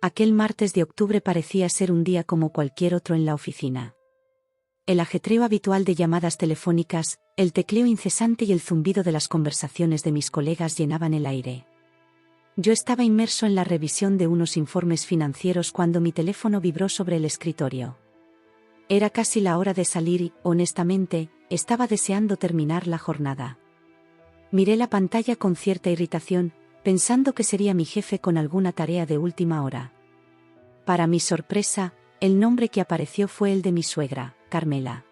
Aquel martes de octubre parecía ser un día como cualquier otro en la oficina. El ajetreo habitual de llamadas telefónicas, el tecleo incesante y el zumbido de las conversaciones de mis colegas llenaban el aire. Yo estaba inmerso en la revisión de unos informes financieros cuando mi teléfono vibró sobre el escritorio. Era casi la hora de salir y, honestamente, estaba deseando terminar la jornada. Miré la pantalla con cierta irritación, pensando que sería mi jefe con alguna tarea de última hora. Para mi sorpresa, el nombre que apareció fue el de mi suegra, Carmela.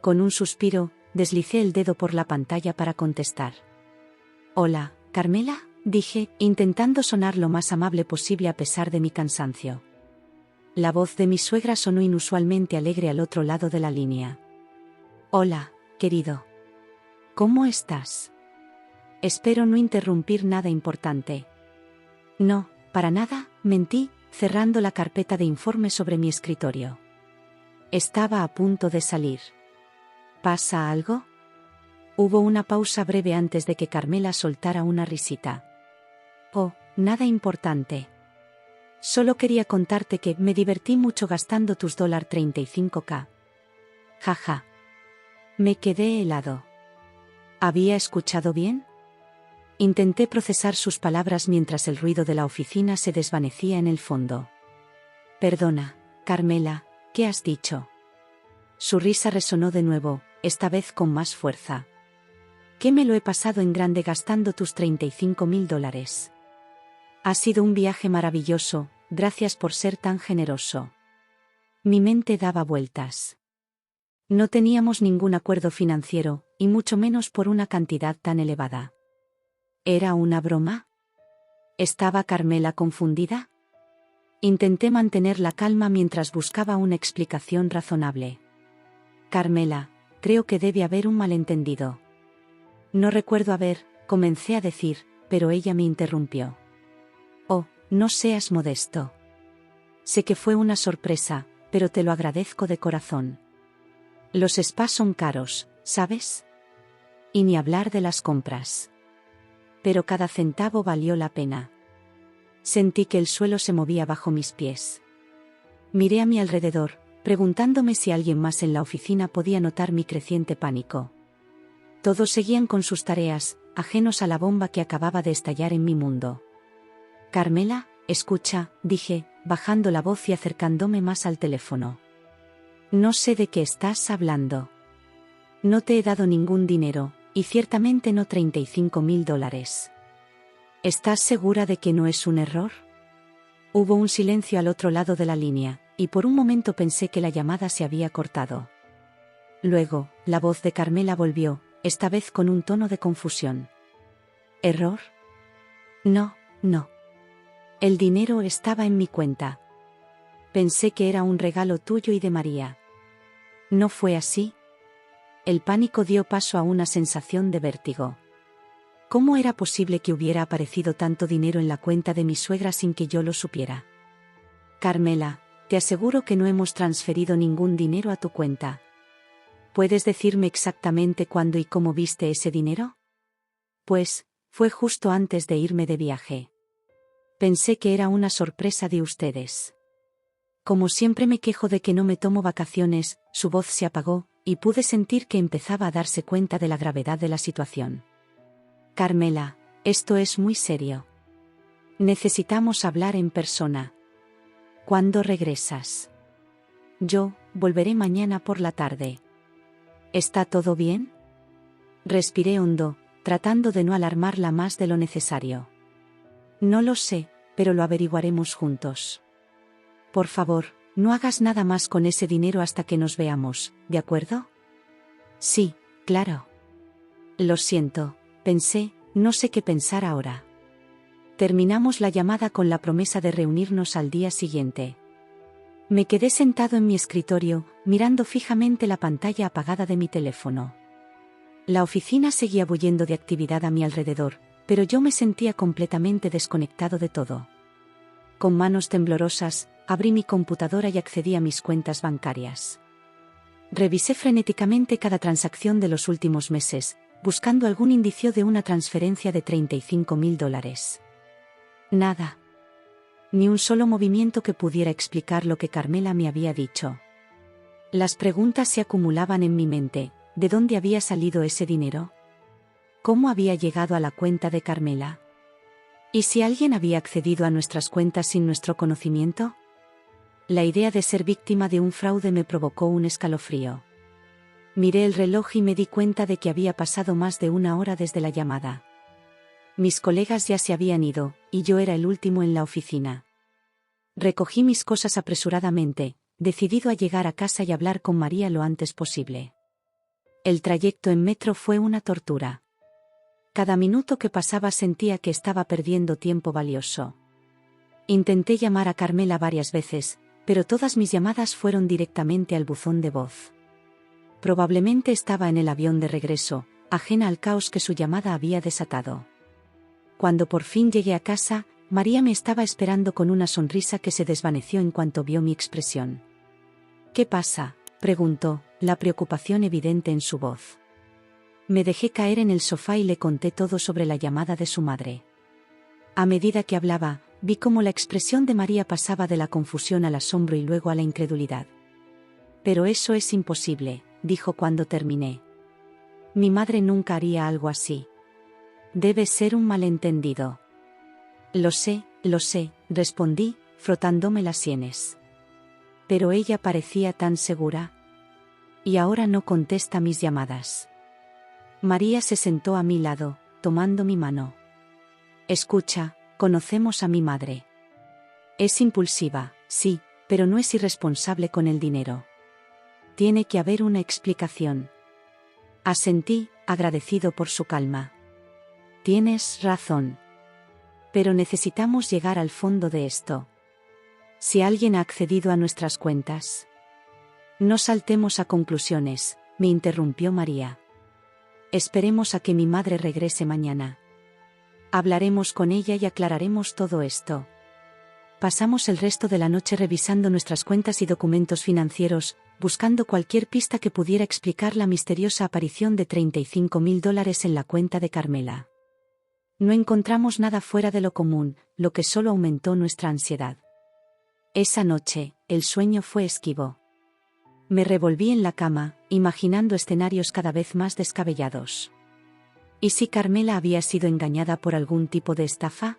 Con un suspiro, deslicé el dedo por la pantalla para contestar. «Hola, Carmela», dije, intentando sonar lo más amable posible a pesar de mi cansancio. La voz de mi suegra sonó inusualmente alegre al otro lado de la línea. «Hola, querido. ¿Cómo estás? Espero no interrumpir nada importante». «No, para nada», mentí, cerrando la carpeta de informes sobre mi escritorio. Estaba a punto de salir. «¿Pasa algo?». Hubo una pausa breve antes de que Carmela soltara una risita. «Oh, nada importante. Solo quería contarte que me divertí mucho gastando tus $35K. Jaja». Me quedé helado. ¿Había escuchado bien? Intenté procesar sus palabras mientras el ruido de la oficina se desvanecía en el fondo. «Perdona, Carmela, ¿qué has dicho?». Su risa resonó de nuevo, esta vez con más fuerza. «Que me lo he pasado en grande gastando tus $35.000. Ha sido un viaje maravilloso, gracias por ser tan generoso». Mi mente daba vueltas. No teníamos ningún acuerdo financiero, y mucho menos por una cantidad tan elevada. ¿Era una broma? ¿Estaba Carmela confundida? Intenté mantener la calma mientras buscaba una explicación razonable. «Carmela, creo que debe haber un malentendido». «No recuerdo haber», comencé a decir, pero ella me interrumpió. «Oh, no seas modesto. Sé que fue una sorpresa, pero te lo agradezco de corazón. Los spas son caros, ¿sabes? Y ni hablar de las compras. Pero cada centavo valió la pena». Sentí que el suelo se movía bajo mis pies. Miré a mi alrededor, preguntándome si alguien más en la oficina podía notar mi creciente pánico. Todos seguían con sus tareas, ajenos a la bomba que acababa de estallar en mi mundo. «Carmela, escucha», dije, bajando la voz y acercándome más al teléfono. «No sé de qué estás hablando. No te he dado ningún dinero, y ciertamente no $35.000. ¿Estás segura de que no es un error?». Hubo un silencio al otro lado de la línea, y por un momento pensé que la llamada se había cortado. Luego, la voz de Carmela volvió, esta vez con un tono de confusión. «¿Error? No, no. El dinero estaba en mi cuenta. Pensé que era un regalo tuyo y de María». «¿No fue así?». El pánico dio paso a una sensación de vértigo. ¿Cómo era posible que hubiera aparecido tanto dinero en la cuenta de mi suegra sin que yo lo supiera? «Carmela, te aseguro que no hemos transferido ningún dinero a tu cuenta. ¿Puedes decirme exactamente cuándo y cómo viste ese dinero?». «Pues, fue justo antes de irme de viaje. Pensé que era una sorpresa de ustedes. Como siempre me quejo de que no me tomo vacaciones». Su voz se apagó, y pude sentir que empezaba a darse cuenta de la gravedad de la situación. «Carmela, esto es muy serio. Necesitamos hablar en persona. ¿Cuándo regresas?». «Yo volveré mañana por la tarde». «¿Está todo bien?». Respiré hondo, tratando de no alarmarla más de lo necesario. «No lo sé, pero lo averiguaremos juntos. Por favor, no hagas nada más con ese dinero hasta que nos veamos, ¿de acuerdo?». «Sí, claro». «Lo siento», pensé, no sé qué pensar ahora. Terminamos la llamada con la promesa de reunirnos al día siguiente. Me quedé sentado en mi escritorio, mirando fijamente la pantalla apagada de mi teléfono. La oficina seguía bulliendo de actividad a mi alrededor, pero yo me sentía completamente desconectado de todo. Con manos temblorosas, abrí mi computadora y accedí a mis cuentas bancarias. Revisé frenéticamente cada transacción de los últimos meses, buscando algún indicio de una transferencia de $35.000. Nada. Ni un solo movimiento que pudiera explicar lo que Carmela me había dicho. Las preguntas se acumulaban en mi mente. ¿De dónde había salido ese dinero? ¿Cómo había llegado a la cuenta de Carmela? ¿Y si alguien había accedido a nuestras cuentas sin nuestro conocimiento? La idea de ser víctima de un fraude me provocó un escalofrío. Miré el reloj y me di cuenta de que había pasado más de una hora desde la llamada. Mis colegas ya se habían ido, y yo era el último en la oficina. Recogí mis cosas apresuradamente, decidido a llegar a casa y hablar con María lo antes posible. El trayecto en metro fue una tortura. Cada minuto que pasaba sentía que estaba perdiendo tiempo valioso. Intenté llamar a Carmela varias veces, pero todas mis llamadas fueron directamente al buzón de voz. Probablemente estaba en el avión de regreso, ajena al caos que su llamada había desatado. Cuando por fin llegué a casa, María me estaba esperando con una sonrisa que se desvaneció en cuanto vio mi expresión. «¿Qué pasa?», preguntó, la preocupación evidente en su voz. Me dejé caer en el sofá y le conté todo sobre la llamada de su madre. A medida que hablaba, vi cómo la expresión de María pasaba de la confusión al asombro y luego a la incredulidad. «Pero eso es imposible», dijo cuando terminé. «Mi madre nunca haría algo así. Debe ser un malentendido». Lo sé», respondí, frotándome las sienes. Pero ella parecía tan segura. Y ahora no contesta mis llamadas. María se sentó a mi lado, tomando mi mano. «Escucha, conocemos a mi madre. Es impulsiva, sí, pero no es irresponsable con el dinero. Tiene que haber una explicación». Asentí, agradecido por su calma. «Tienes razón. Pero necesitamos llegar al fondo de esto. Si alguien ha accedido a nuestras cuentas». «No saltemos a conclusiones», me interrumpió María. «Esperemos a que mi madre regrese mañana. Hablaremos con ella y aclararemos todo esto». Pasamos el resto de la noche revisando nuestras cuentas y documentos financieros, buscando cualquier pista que pudiera explicar la misteriosa aparición de $35.000 en la cuenta de Carmela. No encontramos nada fuera de lo común, lo que solo aumentó nuestra ansiedad. Esa noche, el sueño fue esquivo. Me revolví en la cama, imaginando escenarios cada vez más descabellados. ¿Y si Carmela había sido engañada por algún tipo de estafa?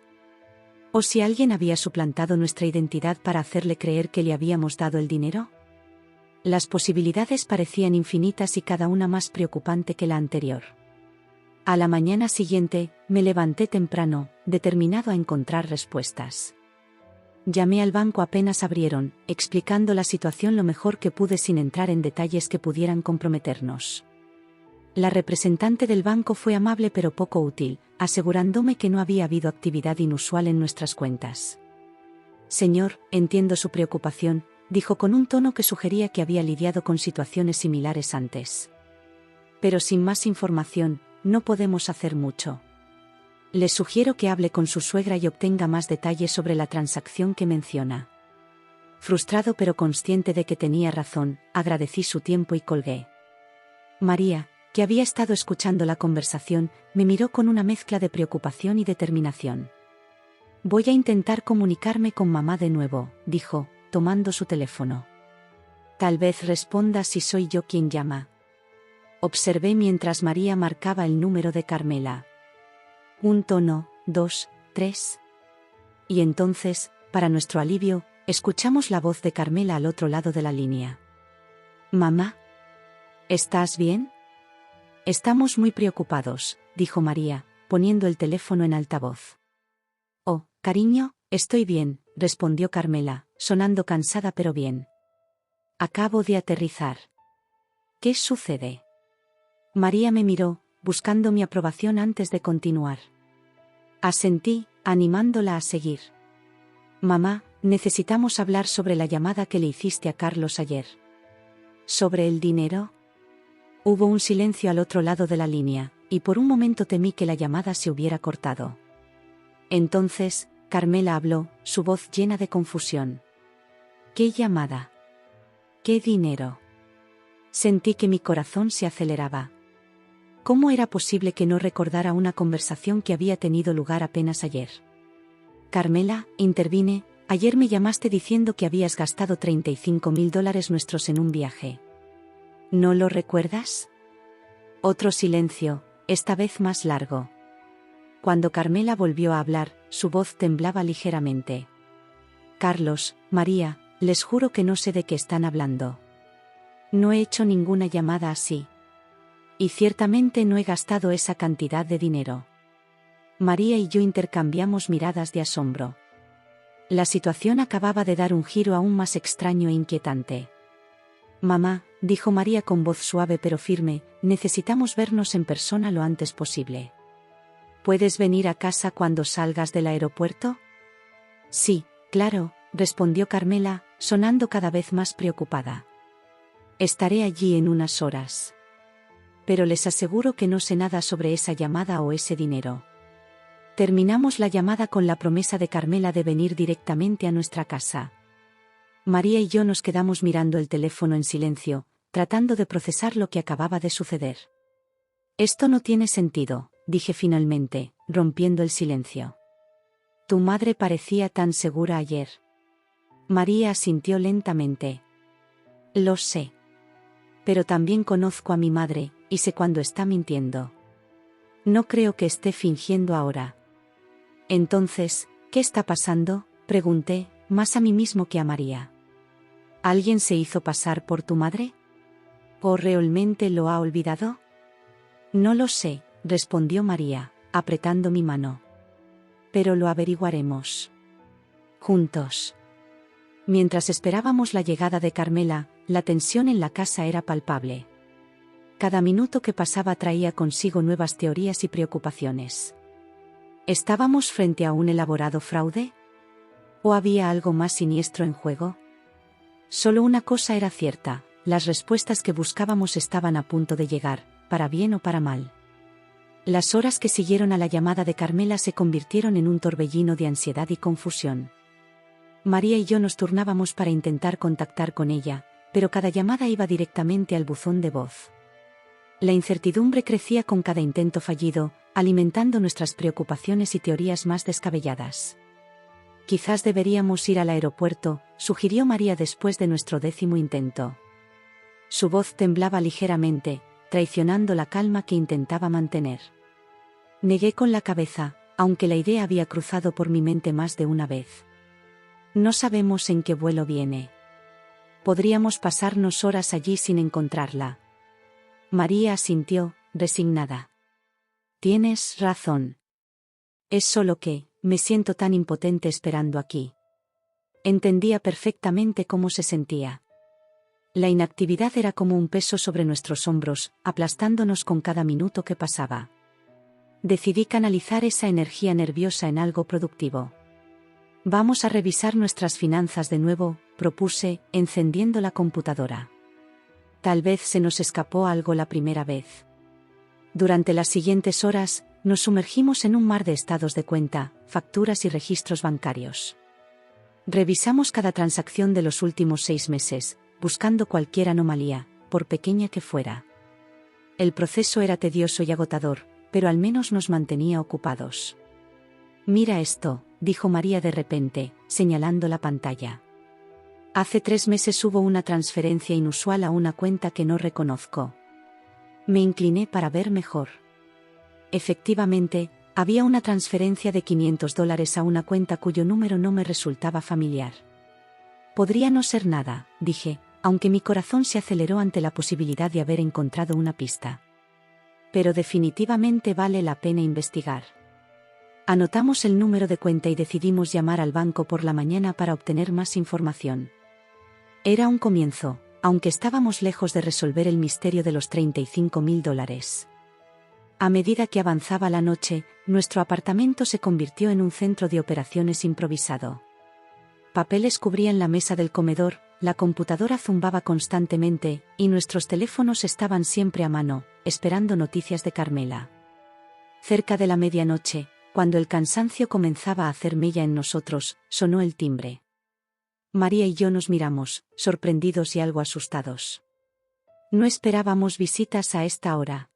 ¿O si alguien había suplantado nuestra identidad para hacerle creer que le habíamos dado el dinero? Las posibilidades parecían infinitas y cada una más preocupante que la anterior. A la mañana siguiente, me levanté temprano, determinado a encontrar respuestas. Llamé al banco apenas abrieron, explicando la situación lo mejor que pude sin entrar en detalles que pudieran comprometernos. La representante del banco fue amable pero poco útil, asegurándome que no había habido actividad inusual en nuestras cuentas. «Señor, entiendo su preocupación», dijo con un tono que sugería que había lidiado con situaciones similares antes. «Pero sin más información, no podemos hacer mucho. Le sugiero que hable con su suegra y obtenga más detalles sobre la transacción que menciona». Frustrado pero consciente de que tenía razón, agradecí su tiempo y colgué. María, que había estado escuchando la conversación, me miró con una mezcla de preocupación y determinación. «Voy a intentar comunicarme con mamá de nuevo», dijo, tomando su teléfono. «Tal vez responda si soy yo quien llama». Observé mientras María marcaba el número de Carmela. Un tono, 2, 3. Y entonces, para nuestro alivio, escuchamos la voz de Carmela al otro lado de la línea. «Mamá, ¿estás bien?» «Estamos muy preocupados», dijo María, poniendo el teléfono en altavoz. «Oh, cariño, estoy bien», respondió Carmela, sonando cansada pero bien. «Acabo de aterrizar». «¿Qué sucede?» María me miró, buscando mi aprobación antes de continuar. Asentí, animándola a seguir. «Mamá, necesitamos hablar sobre la llamada que le hiciste a Carlos ayer». «¿Sobre el dinero?» Hubo un silencio al otro lado de la línea, y por un momento temí que la llamada se hubiera cortado. Entonces, Carmela habló, su voz llena de confusión. «¿Qué llamada? ¿Qué dinero?» Sentí que mi corazón se aceleraba. ¿Cómo era posible que no recordara una conversación que había tenido lugar apenas ayer? «Carmela», intervine, ayer me llamaste diciendo que habías gastado $35.000 nuestros en un viaje. ¿No lo recuerdas? Otro silencio, esta vez más largo. Cuando Carmela volvió a hablar, su voz temblaba ligeramente. Carlos, María, les juro que no sé de qué están hablando. No he hecho ninguna llamada así. Y ciertamente no he gastado esa cantidad de dinero. María y yo intercambiamos miradas de asombro. La situación acababa de dar un giro aún más extraño e inquietante. Mamá, dijo María con voz suave pero firme, necesitamos vernos en persona lo antes posible. ¿Puedes venir a casa cuando salgas del aeropuerto? Sí, claro, respondió Carmela, sonando cada vez más preocupada. Estaré allí en unas horas. Pero les aseguro que no sé nada sobre esa llamada o ese dinero. Terminamos la llamada con la promesa de Carmela de venir directamente a nuestra casa. María y yo nos quedamos mirando el teléfono en silencio, tratando de procesar lo que acababa de suceder. Esto no tiene sentido, dije finalmente, rompiendo el silencio. Tu madre parecía tan segura ayer. María asintió lentamente. Lo sé. Pero también conozco a mi madre, y sé cuándo está mintiendo. No creo que esté fingiendo ahora. Entonces, ¿qué está pasando?, pregunté, más a mí mismo que a María. ¿Alguien se hizo pasar por tu madre? ¿O realmente lo ha olvidado? No lo sé, respondió María, apretando mi mano. Pero lo averiguaremos. Juntos. Mientras esperábamos la llegada de Carmela, la tensión en la casa era palpable. Cada minuto que pasaba traía consigo nuevas teorías y preocupaciones. ¿Estábamos frente a un elaborado fraude? ¿O había algo más siniestro en juego? Solo una cosa era cierta, las respuestas que buscábamos estaban a punto de llegar, para bien o para mal. Las horas que siguieron a la llamada de Carmela se convirtieron en un torbellino de ansiedad y confusión. María y yo nos turnábamos para intentar contactar con ella, pero cada llamada iba directamente al buzón de voz. La incertidumbre crecía con cada intento fallido, alimentando nuestras preocupaciones y teorías más descabelladas. Quizás deberíamos ir al aeropuerto, sugirió María después de nuestro 10º intento. Su voz temblaba ligeramente, traicionando la calma que intentaba mantener. Negué con la cabeza, aunque la idea había cruzado por mi mente más de una vez. No sabemos en qué vuelo viene. Podríamos pasarnos horas allí sin encontrarla. María asintió, resignada. Tienes razón. Es solo que, me siento tan impotente esperando aquí. Entendía perfectamente cómo se sentía. La inactividad era como un peso sobre nuestros hombros, aplastándonos con cada minuto que pasaba. Decidí canalizar esa energía nerviosa en algo productivo. Vamos a revisar nuestras finanzas de nuevo, propuse, encendiendo la computadora. Tal vez se nos escapó algo la primera vez. Durante las siguientes horas, nos sumergimos en un mar de estados de cuenta, facturas y registros bancarios. Revisamos cada transacción de los últimos 6 meses, buscando cualquier anomalía, por pequeña que fuera. El proceso era tedioso y agotador, pero al menos nos mantenía ocupados. Mira esto, dijo María de repente, señalando la pantalla. Hace 3 meses hubo una transferencia inusual a una cuenta que no reconozco. Me incliné para ver mejor. Efectivamente, había una transferencia de $500 a una cuenta cuyo número no me resultaba familiar. Podría no ser nada, dije, aunque mi corazón se aceleró ante la posibilidad de haber encontrado una pista. Pero definitivamente vale la pena investigar. Anotamos el número de cuenta y decidimos llamar al banco por la mañana para obtener más información. Era un comienzo, aunque estábamos lejos de resolver el misterio de los $35.000. A medida que avanzaba la noche, nuestro apartamento se convirtió en un centro de operaciones improvisado. Papeles cubrían la mesa del comedor, la computadora zumbaba constantemente, y nuestros teléfonos estaban siempre a mano, esperando noticias de Carmela. Cerca de la medianoche, cuando el cansancio comenzaba a hacer mella en nosotros, sonó el timbre. María y yo nos miramos, sorprendidos y algo asustados. No esperábamos visitas a esta hora.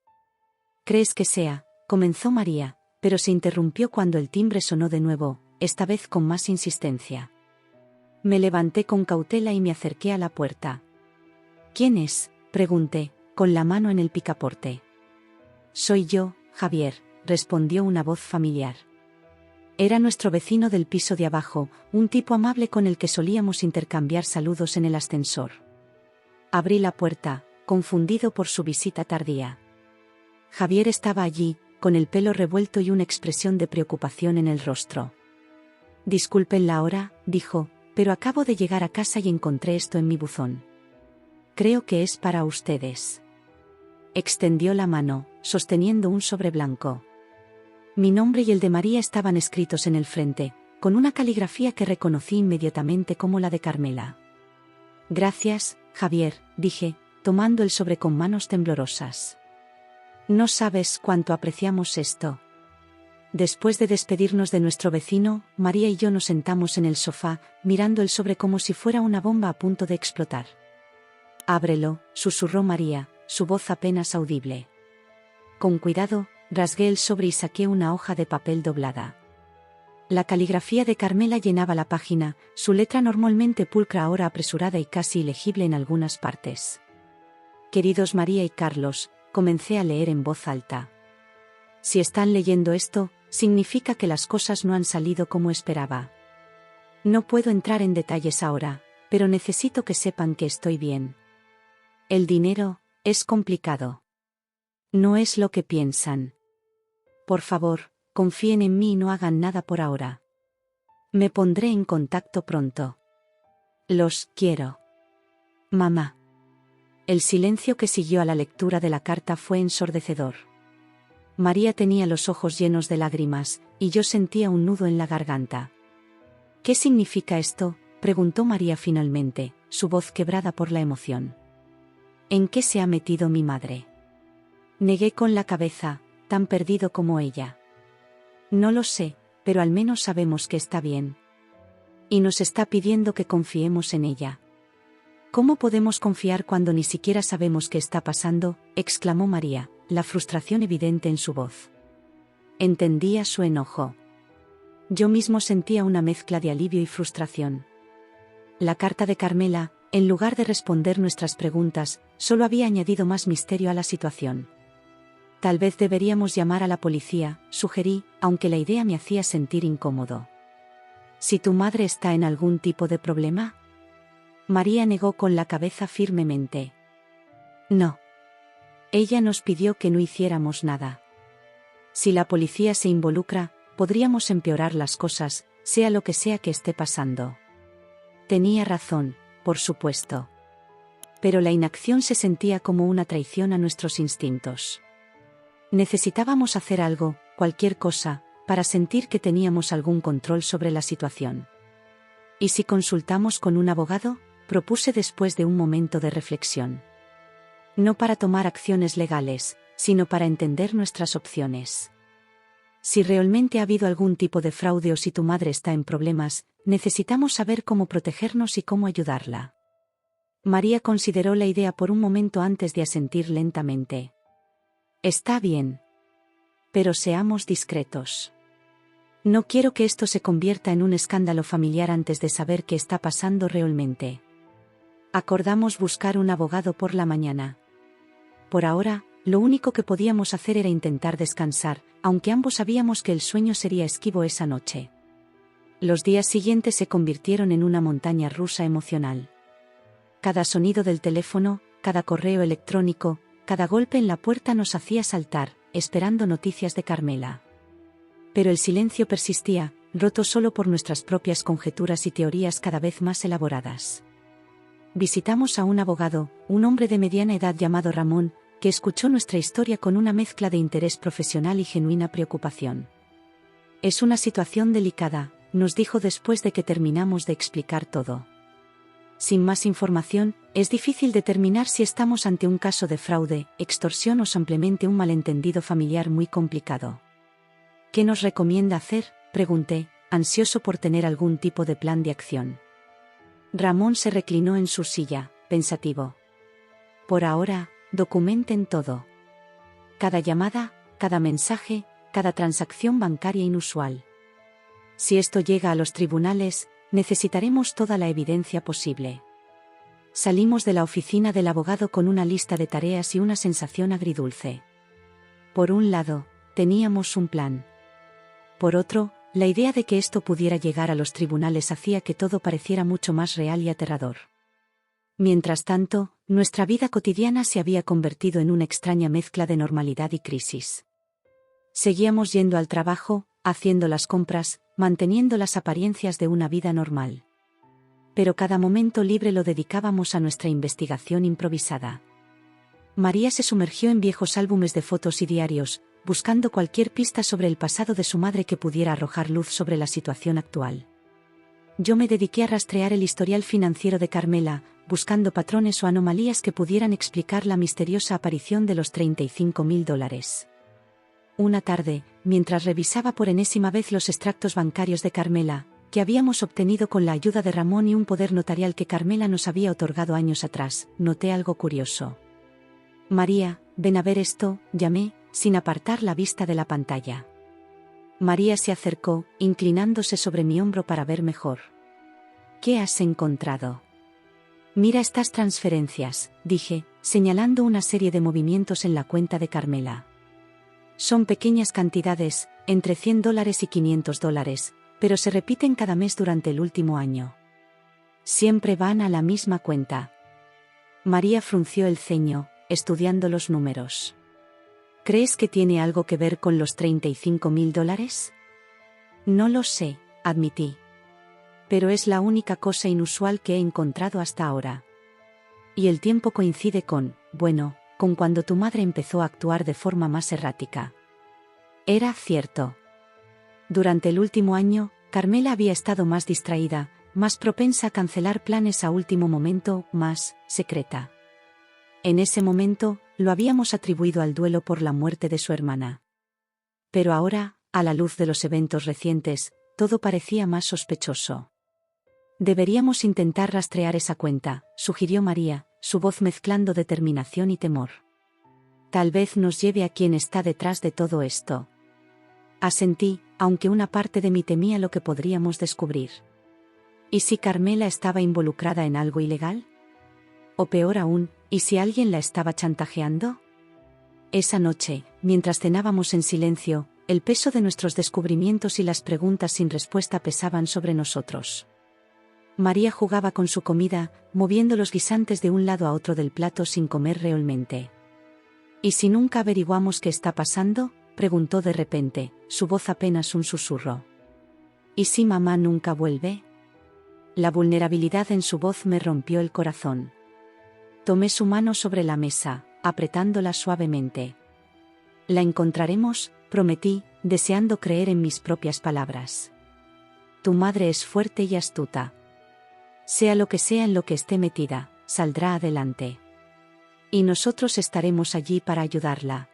¿Crees que sea? Comenzó María, pero se interrumpió cuando el timbre sonó de nuevo, esta vez con más insistencia. Me levanté con cautela y me acerqué a la puerta. ¿Quién es?, pregunté, con la mano en el picaporte. Soy yo, Javier, respondió una voz familiar. Era nuestro vecino del piso de abajo, un tipo amable con el que solíamos intercambiar saludos en el ascensor. Abrí la puerta, confundido por su visita tardía. Javier estaba allí, con el pelo revuelto y una expresión de preocupación en el rostro. Disculpen la hora, dijo, pero acabo de llegar a casa y encontré esto en mi buzón. Creo que es para ustedes. Extendió la mano, sosteniendo un sobre blanco. Mi nombre y el de María estaban escritos en el frente, con una caligrafía que reconocí inmediatamente como la de Carmela. Gracias, Javier, dije, tomando el sobre con manos temblorosas. No sabes cuánto apreciamos esto. Después de despedirnos de nuestro vecino, María y yo nos sentamos en el sofá, mirando el sobre como si fuera una bomba a punto de explotar. Ábrelo, susurró María, su voz apenas audible. Con cuidado, rasgué el sobre y saqué una hoja de papel doblada. La caligrafía de Carmela llenaba la página, su letra normalmente pulcra ahora apresurada y casi ilegible en algunas partes. Queridos María y Carlos, comencé a leer en voz alta. Si están leyendo esto, significa que las cosas no han salido como esperaba. No puedo entrar en detalles ahora, pero necesito que sepan que estoy bien. El dinero es complicado. No es lo que piensan. Por favor, confíen en mí y no hagan nada por ahora. Me pondré en contacto pronto. Los quiero. Mamá. El silencio que siguió a la lectura de la carta fue ensordecedor. María tenía los ojos llenos de lágrimas, y yo sentía un nudo en la garganta. ¿Qué significa esto?, preguntó María finalmente, su voz quebrada por la emoción. ¿En qué se ha metido mi madre? Negué con la cabeza, tan perdido como ella. No lo sé, pero al menos sabemos que está bien. Y nos está pidiendo que confiemos en ella. ¿Cómo podemos confiar cuando ni siquiera sabemos qué está pasando?, exclamó María, la frustración evidente en su voz. Entendía su enojo. Yo mismo sentía una mezcla de alivio y frustración. La carta de Carmela, en lugar de responder nuestras preguntas, solo había añadido más misterio a la situación. Tal vez deberíamos llamar a la policía, sugerí, aunque la idea me hacía sentir incómodo. ¿Si tu madre está en algún tipo de problema? María negó con la cabeza firmemente. No. Ella nos pidió que no hiciéramos nada. Si la policía se involucra, podríamos empeorar las cosas, sea lo que sea que esté pasando. Tenía razón, por supuesto. Pero la inacción se sentía como una traición a nuestros instintos. Necesitábamos hacer algo, cualquier cosa, para sentir que teníamos algún control sobre la situación. ¿Y si consultamos con un abogado?, propuse después de un momento de reflexión. No para tomar acciones legales, sino para entender nuestras opciones. Si realmente ha habido algún tipo de fraude o si tu madre está en problemas, necesitamos saber cómo protegernos y cómo ayudarla. María consideró la idea por un momento antes de asentir lentamente. Está bien. Pero seamos discretos. No quiero que esto se convierta en un escándalo familiar antes de saber qué está pasando realmente. Acordamos buscar un abogado por la mañana. Por ahora, lo único que podíamos hacer era intentar descansar, aunque ambos sabíamos que el sueño sería esquivo esa noche. Los días siguientes se convirtieron en una montaña rusa emocional. Cada sonido del teléfono, cada correo electrónico, cada golpe en la puerta nos hacía saltar, esperando noticias de Carmela. Pero el silencio persistía, roto solo por nuestras propias conjeturas y teorías cada vez más elaboradas. Visitamos a un abogado, un hombre de mediana edad llamado Ramón, que escuchó nuestra historia con una mezcla de interés profesional y genuina preocupación. Es una situación delicada, nos dijo después de que terminamos de explicar todo. Sin más información, es difícil determinar si estamos ante un caso de fraude, extorsión o simplemente un malentendido familiar muy complicado. ¿Qué nos recomienda hacer?, pregunté, ansioso por tener algún tipo de plan de acción. Ramón se reclinó en su silla, pensativo. Por ahora, documenten todo. Cada llamada, cada mensaje, cada transacción bancaria inusual. Si esto llega a los tribunales, necesitaremos toda la evidencia posible. Salimos de la oficina del abogado con una lista de tareas y una sensación agridulce. Por un lado, teníamos un plan. Por otro, la idea de que esto pudiera llegar a los tribunales hacía que todo pareciera mucho más real y aterrador. Mientras tanto, nuestra vida cotidiana se había convertido en una extraña mezcla de normalidad y crisis. Seguíamos yendo al trabajo, haciendo las compras, manteniendo las apariencias de una vida normal. Pero cada momento libre lo dedicábamos a nuestra investigación improvisada. María se sumergió en viejos álbumes de fotos y diarios, buscando cualquier pista sobre el pasado de su madre que pudiera arrojar luz sobre la situación actual. Yo me dediqué a rastrear el historial financiero de Carmela, buscando patrones o anomalías que pudieran explicar la misteriosa aparición de los $35.000. Una tarde, mientras revisaba por enésima vez los extractos bancarios de Carmela, que habíamos obtenido con la ayuda de Ramón y un poder notarial que Carmela nos había otorgado años atrás, noté algo curioso. «María, ven a ver esto», llamé, sin apartar la vista de la pantalla. María se acercó, inclinándose sobre mi hombro para ver mejor. «¿Qué has encontrado?» «Mira estas transferencias», dije, señalando una serie de movimientos en la cuenta de Carmela. Son pequeñas cantidades, entre $100 y $500, pero se repiten cada mes durante el último año. Siempre van a la misma cuenta. María frunció el ceño, estudiando los números. ¿Crees que tiene algo que ver con los $35.000? No lo sé, admití. Pero es la única cosa inusual que he encontrado hasta ahora. Y el tiempo coincide con cuando tu madre empezó a actuar de forma más errática. Era cierto. Durante el último año, Carmela había estado más distraída, más propensa a cancelar planes a último momento, más secreta. En ese momento, lo habíamos atribuido al duelo por la muerte de su hermana. Pero ahora, a la luz de los eventos recientes, todo parecía más sospechoso. Deberíamos intentar rastrear esa cuenta, sugirió María, su voz mezclando determinación y temor. Tal vez nos lleve a quien está detrás de todo esto. Asentí, aunque una parte de mí temía lo que podríamos descubrir. ¿Y si Carmela estaba involucrada en algo ilegal? O peor aún, ¿y si alguien la estaba chantajeando? Esa noche, mientras cenábamos en silencio, el peso de nuestros descubrimientos y las preguntas sin respuesta pesaban sobre nosotros. María jugaba con su comida, moviendo los guisantes de un lado a otro del plato sin comer realmente. ¿Y si nunca averiguamos qué está pasando?, preguntó de repente, su voz apenas un susurro. ¿Y si mamá nunca vuelve? La vulnerabilidad en su voz me rompió el corazón. Tomé su mano sobre la mesa, apretándola suavemente. La encontraremos, prometí, deseando creer en mis propias palabras. Tu madre es fuerte y astuta. Sea lo que sea en lo que esté metida, saldrá adelante. Y nosotros estaremos allí para ayudarla.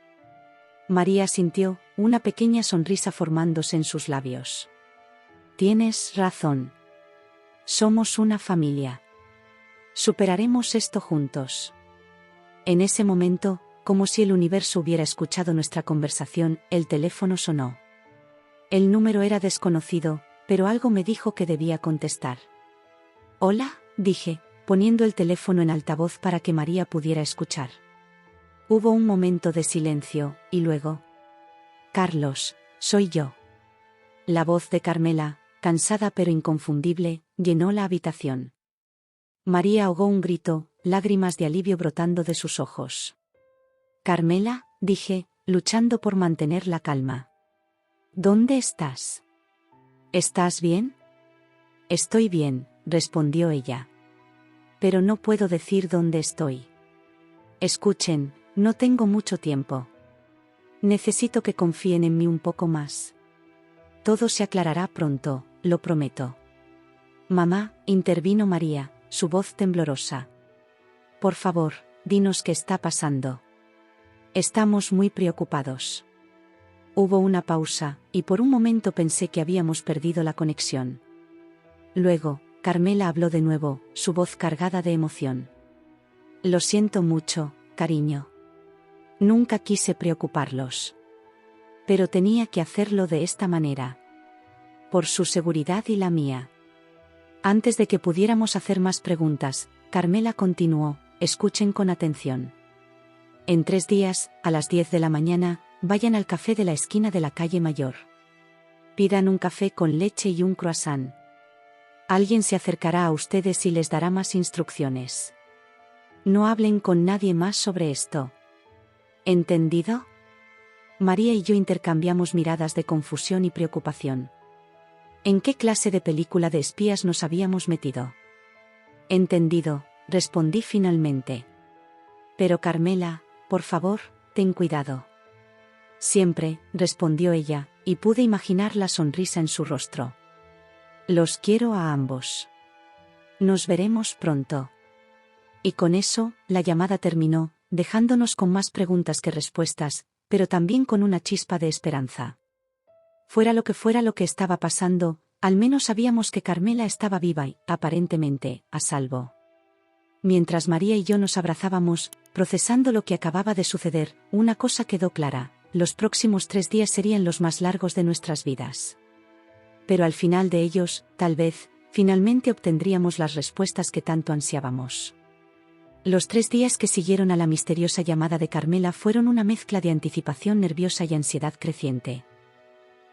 María sintió, una pequeña sonrisa formándose en sus labios. Tienes razón. Somos una familia. Superaremos esto juntos. En ese momento, como si el universo hubiera escuchado nuestra conversación, el teléfono sonó. El número era desconocido, pero algo me dijo que debía contestar. «Hola», dije, poniendo el teléfono en altavoz para que María pudiera escuchar. Hubo un momento de silencio, y luego... «Carlos, soy yo». La voz de Carmela, cansada pero inconfundible, llenó la habitación. María ahogó un grito, lágrimas de alivio brotando de sus ojos. «Carmela», dije, luchando por mantener la calma. «¿Dónde estás? ¿Estás bien?» «Estoy bien», respondió ella. «Pero no puedo decir dónde estoy. Escuchen, no tengo mucho tiempo. Necesito que confíen en mí un poco más. Todo se aclarará pronto, lo prometo». «Mamá», intervino María, su voz temblorosa. «Por favor, dinos qué está pasando. Estamos muy preocupados». Hubo una pausa, y por un momento pensé que habíamos perdido la conexión. Luego, Carmela habló de nuevo, su voz cargada de emoción. «Lo siento mucho, cariño. Nunca quise preocuparlos. Pero tenía que hacerlo de esta manera. Por su seguridad y la mía. Antes de que pudiéramos hacer más preguntas, Carmela continuó: escuchen con atención. En 3 días, a las 10 de la mañana, vayan al café de la esquina de la calle Mayor. Pidan un café con leche y un croissant. Alguien se acercará a ustedes y les dará más instrucciones. No hablen con nadie más sobre esto. ¿Entendido? María y yo intercambiamos miradas de confusión y preocupación. ¿En qué clase de película de espías nos habíamos metido? Entendido, respondí finalmente. Pero Carmela, por favor, ten cuidado. Siempre, respondió ella, y pude imaginar la sonrisa en su rostro. Los quiero a ambos. Nos veremos pronto. Y con eso, la llamada terminó, dejándonos con más preguntas que respuestas, pero también con una chispa de esperanza. Fuera lo que estaba pasando, al menos sabíamos que Carmela estaba viva y, aparentemente, a salvo. Mientras María y yo nos abrazábamos, procesando lo que acababa de suceder, una cosa quedó clara: los próximos 3 días serían los más largos de nuestras vidas. Pero al final de ellos, tal vez, finalmente obtendríamos las respuestas que tanto ansiábamos. Los 3 días que siguieron a la misteriosa llamada de Carmela fueron una mezcla de anticipación nerviosa y ansiedad creciente.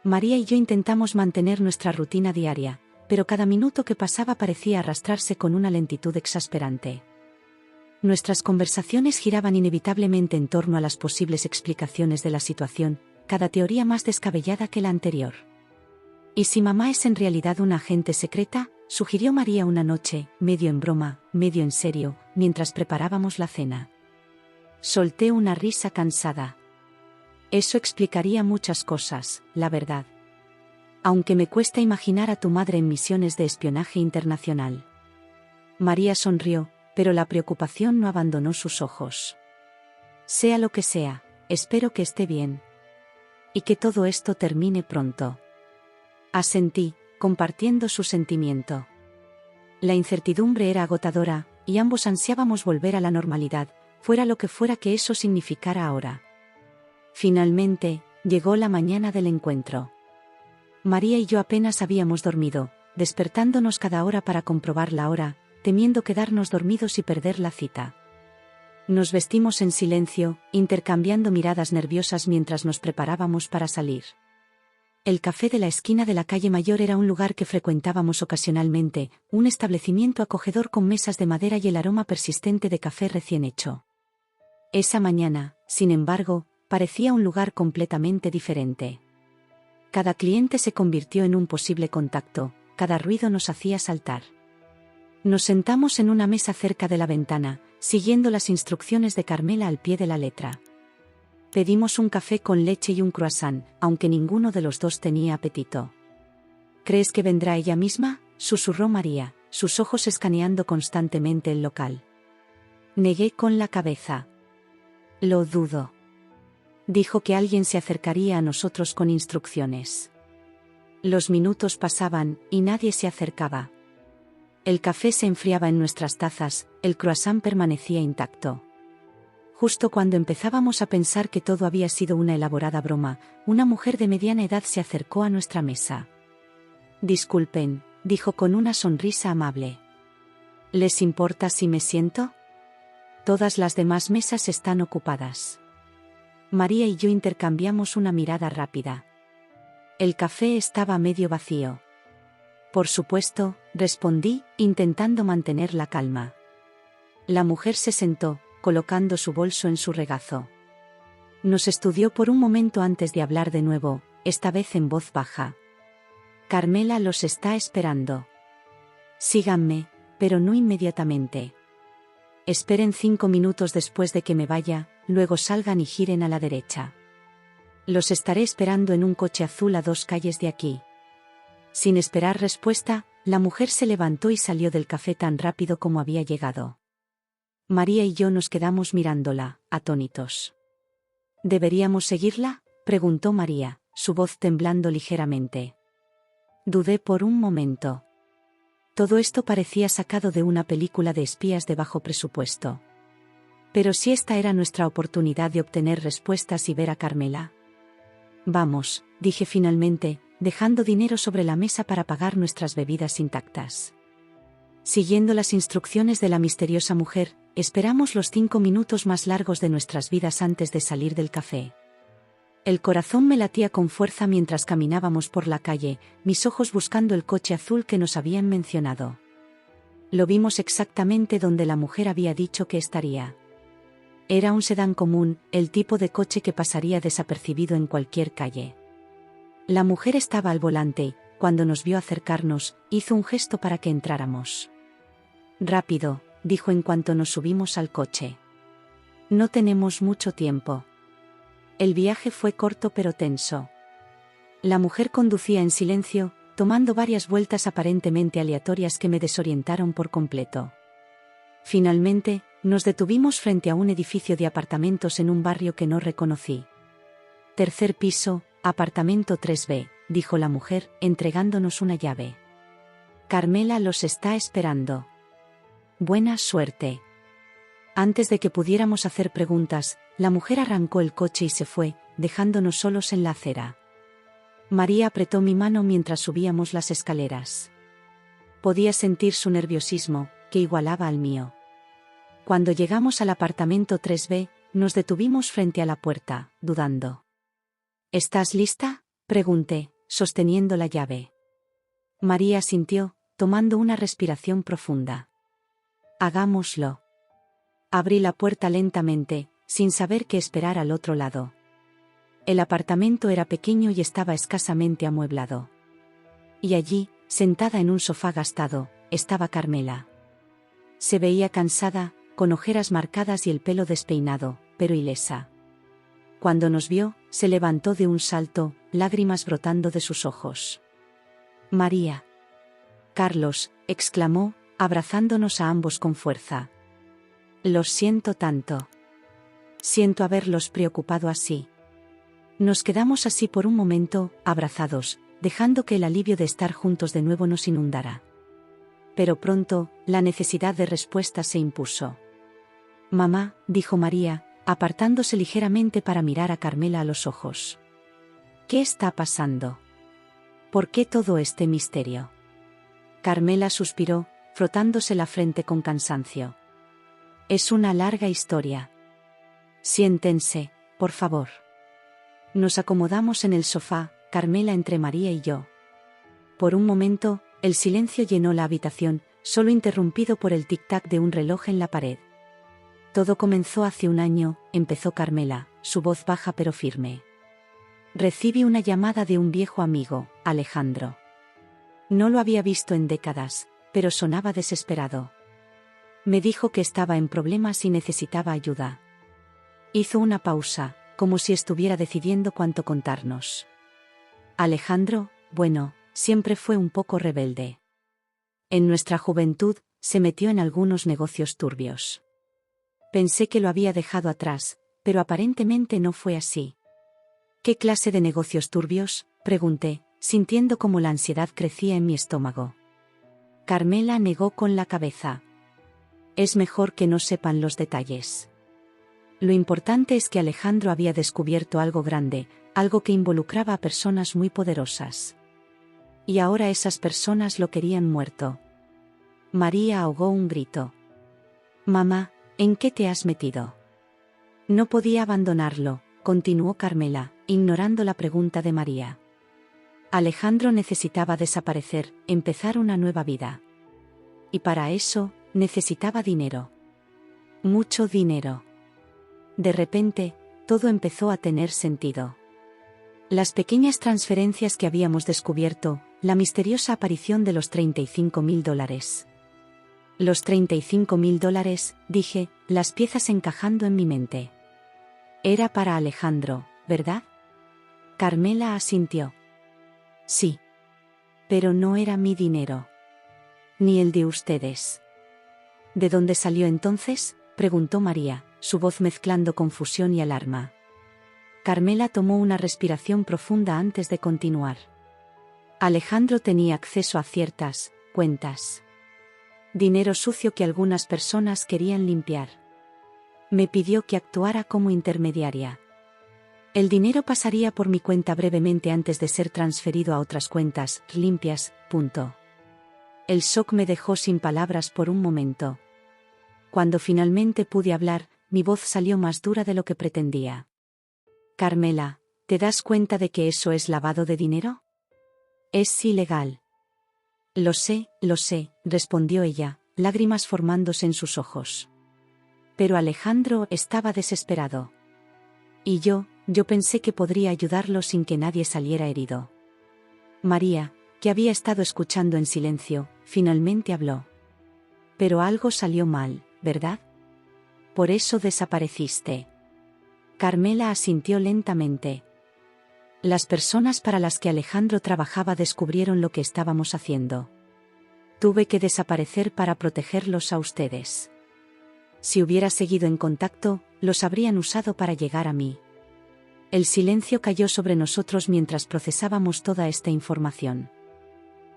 María y yo intentamos mantener nuestra rutina diaria, pero cada minuto que pasaba parecía arrastrarse con una lentitud exasperante. Nuestras conversaciones giraban inevitablemente en torno a las posibles explicaciones de la situación, cada teoría más descabellada que la anterior. ¿Y si mamá es en realidad una agente secreta?, sugirió María una noche, medio en broma, medio en serio, mientras preparábamos la cena. Solté una risa cansada. Eso explicaría muchas cosas, la verdad. Aunque me cuesta imaginar a tu madre en misiones de espionaje internacional. María sonrió, pero la preocupación no abandonó sus ojos. Sea lo que sea, espero que esté bien. Y que todo esto termine pronto. Asentí, compartiendo su sentimiento. La incertidumbre era agotadora, y ambos ansiábamos volver a la normalidad, fuera lo que fuera que eso significara ahora. Finalmente, llegó la mañana del encuentro. María y yo apenas habíamos dormido, despertándonos cada hora para comprobar la hora, temiendo quedarnos dormidos y perder la cita. Nos vestimos en silencio, intercambiando miradas nerviosas mientras nos preparábamos para salir. El café de la esquina de la calle Mayor era un lugar que frecuentábamos ocasionalmente, un establecimiento acogedor con mesas de madera y el aroma persistente de café recién hecho. Esa mañana, sin embargo, parecía un lugar completamente diferente. Cada cliente se convirtió en un posible contacto, cada ruido nos hacía saltar. Nos sentamos en una mesa cerca de la ventana, siguiendo las instrucciones de Carmela al pie de la letra. Pedimos un café con leche y un croissant, aunque ninguno de los dos tenía apetito. ¿Crees que vendrá ella misma?, susurró María, sus ojos escaneando constantemente el local. Negué con la cabeza. Lo dudo. Dijo que alguien se acercaría a nosotros con instrucciones. Los minutos pasaban, y nadie se acercaba. El café se enfriaba en nuestras tazas, el croissant permanecía intacto. Justo cuando empezábamos a pensar que todo había sido una elaborada broma, una mujer de mediana edad se acercó a nuestra mesa. Disculpen, dijo con una sonrisa amable. ¿Les importa si me siento? Todas las demás mesas están ocupadas. María y yo intercambiamos una mirada rápida. El café estaba medio vacío. Por supuesto, respondí, intentando mantener la calma. La mujer se sentó, colocando su bolso en su regazo. Nos estudió por un momento antes de hablar de nuevo, esta vez en voz baja. Carmela los está esperando. Síganme, pero no inmediatamente. Esperen 5 minutos después de que me vaya, luego salgan y giren a la derecha. Los estaré esperando en un coche azul a 2 calles de aquí. Sin esperar respuesta, la mujer se levantó y salió del café tan rápido como había llegado. María y yo nos quedamos mirándola, atónitos. ¿Deberíamos seguirla?, preguntó María, su voz temblando ligeramente. Dudé por un momento. Todo esto parecía sacado de una película de espías de bajo presupuesto. Pero si esta era nuestra oportunidad de obtener respuestas y ver a Carmela. Vamos, dije finalmente, dejando dinero sobre la mesa para pagar nuestras bebidas intactas. Siguiendo las instrucciones de la misteriosa mujer, esperamos los 5 minutos más largos de nuestras vidas antes de salir del café. El corazón me latía con fuerza mientras caminábamos por la calle, mis ojos buscando el coche azul que nos habían mencionado. Lo vimos exactamente donde la mujer había dicho que estaría. Era un sedán común, el tipo de coche que pasaría desapercibido en cualquier calle. La mujer estaba al volante. Cuando nos vio acercarnos, hizo un gesto para que entráramos. «Rápido», dijo en cuanto nos subimos al coche. «No tenemos mucho tiempo». El viaje fue corto pero tenso. La mujer conducía en silencio, tomando varias vueltas aparentemente aleatorias que me desorientaron por completo. Finalmente, nos detuvimos frente a un edificio de apartamentos en un barrio que no reconocí. «Tercer piso, apartamento 3B», dijo la mujer, entregándonos una llave. «Carmela los está esperando. Buena suerte». Antes de que pudiéramos hacer preguntas, la mujer arrancó el coche y se fue, dejándonos solos en la acera. María apretó mi mano mientras subíamos las escaleras. Podía sentir su nerviosismo, que igualaba al mío. Cuando llegamos al apartamento 3B, nos detuvimos frente a la puerta, dudando. «¿Estás lista?», pregunté, sosteniendo la llave. María asintió, tomando una respiración profunda. «Hagámoslo». Abrí la puerta lentamente, sin saber qué esperar al otro lado. El apartamento era pequeño y estaba escasamente amueblado. Y allí, sentada en un sofá gastado, estaba Carmela. Se veía cansada, con ojeras marcadas y el pelo despeinado, pero ilesa. Cuando nos vio, se levantó de un salto, lágrimas brotando de sus ojos. «María». «Carlos», exclamó, abrazándonos a ambos con fuerza. «Los siento tanto. Siento haberlos preocupado así». Nos quedamos así por un momento, abrazados, dejando que el alivio de estar juntos de nuevo nos inundara. Pero pronto, la necesidad de respuesta se impuso. «Mamá», dijo María, apartándose ligeramente para mirar a Carmela a los ojos. «¿Qué está pasando? ¿Por qué todo este misterio?». Carmela suspiró, frotándose la frente con cansancio. «Es una larga historia. Siéntense, por favor». Nos acomodamos en el sofá, Carmela entre María y yo. Por un momento, el silencio llenó la habitación, solo interrumpido por el tic-tac de un reloj en la pared. «Todo comenzó hace un año», empezó Carmela, su voz baja pero firme. «Recibí una llamada de un viejo amigo, Alejandro. No lo había visto en décadas, pero sonaba desesperado. Me dijo que estaba en problemas y necesitaba ayuda». Hizo una pausa, como si estuviera decidiendo cuánto contarnos. «Alejandro, bueno, siempre fue un poco rebelde. En nuestra juventud, se metió en algunos negocios turbios. Pensé que lo había dejado atrás, pero aparentemente no fue así». «¿Qué clase de negocios turbios?», pregunté, sintiendo como la ansiedad crecía en mi estómago. Carmela negó con la cabeza. «Es mejor que no sepan los detalles. Lo importante es que Alejandro había descubierto algo grande, algo que involucraba a personas muy poderosas. Y ahora esas personas lo querían muerto». María ahogó un grito. «Mamá, ¿en qué te has metido?». «No podía abandonarlo», continuó Carmela, ignorando la pregunta de María. «Alejandro necesitaba desaparecer, empezar una nueva vida. Y para eso, necesitaba dinero. Mucho dinero». De repente, todo empezó a tener sentido. Las pequeñas transferencias que habíamos descubierto, la misteriosa aparición de los $35.000. «Los $35.000», dije, las piezas encajando en mi mente. «Era para Alejandro, ¿verdad?». Carmela asintió. «Sí. Pero no era mi dinero. Ni el de ustedes». «¿De dónde salió entonces?», preguntó María, su voz mezclando confusión y alarma. Carmela tomó una respiración profunda antes de continuar. «Alejandro tenía acceso a ciertas cuentas. Dinero sucio que algunas personas querían limpiar. Me pidió que actuara como intermediaria. El dinero pasaría por mi cuenta brevemente antes de ser transferido a otras cuentas limpias. El shock me dejó sin palabras por un momento. Cuando finalmente pude hablar, mi voz salió más dura de lo que pretendía. Carmela, ¿te das cuenta de que eso es lavado de dinero? Es ilegal. Lo sé, respondió ella, lágrimas formándose en sus ojos. Pero Alejandro estaba desesperado. Y yo pensé que podría ayudarlo sin que nadie saliera herido. María, que había estado escuchando en silencio, finalmente habló. Pero algo salió mal, ¿verdad? Por eso desapareciste. Carmela asintió lentamente. Las personas para las que Alejandro trabajaba descubrieron lo que estábamos haciendo. Tuve que desaparecer para protegerlos a ustedes. Si hubiera seguido en contacto, los habrían usado para llegar a mí. El silencio cayó sobre nosotros mientras procesábamos toda esta información.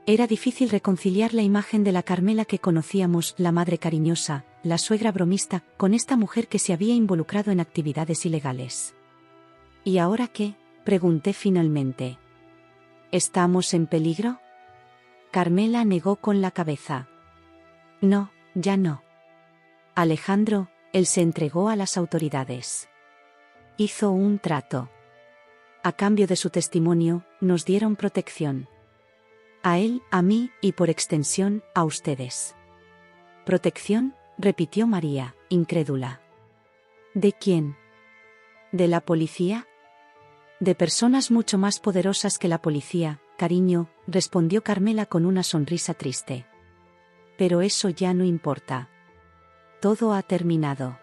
Era difícil reconciliar la imagen de la Carmela que conocíamos, la madre cariñosa, la suegra bromista, con esta mujer que se había involucrado en actividades ilegales. ¿Y ahora qué?, pregunté finalmente. ¿Estamos en peligro? Carmela negó con la cabeza. No, ya no. Alejandro, él se entregó a las autoridades. Hizo un trato. A cambio de su testimonio, nos dieron protección. A él, a mí, y por extensión, a ustedes. ¿Protección?, repitió María, incrédula. ¿De quién? ¿De la policía? De personas mucho más poderosas que la policía, cariño, respondió Carmela con una sonrisa triste. Pero eso ya no importa. Todo ha terminado.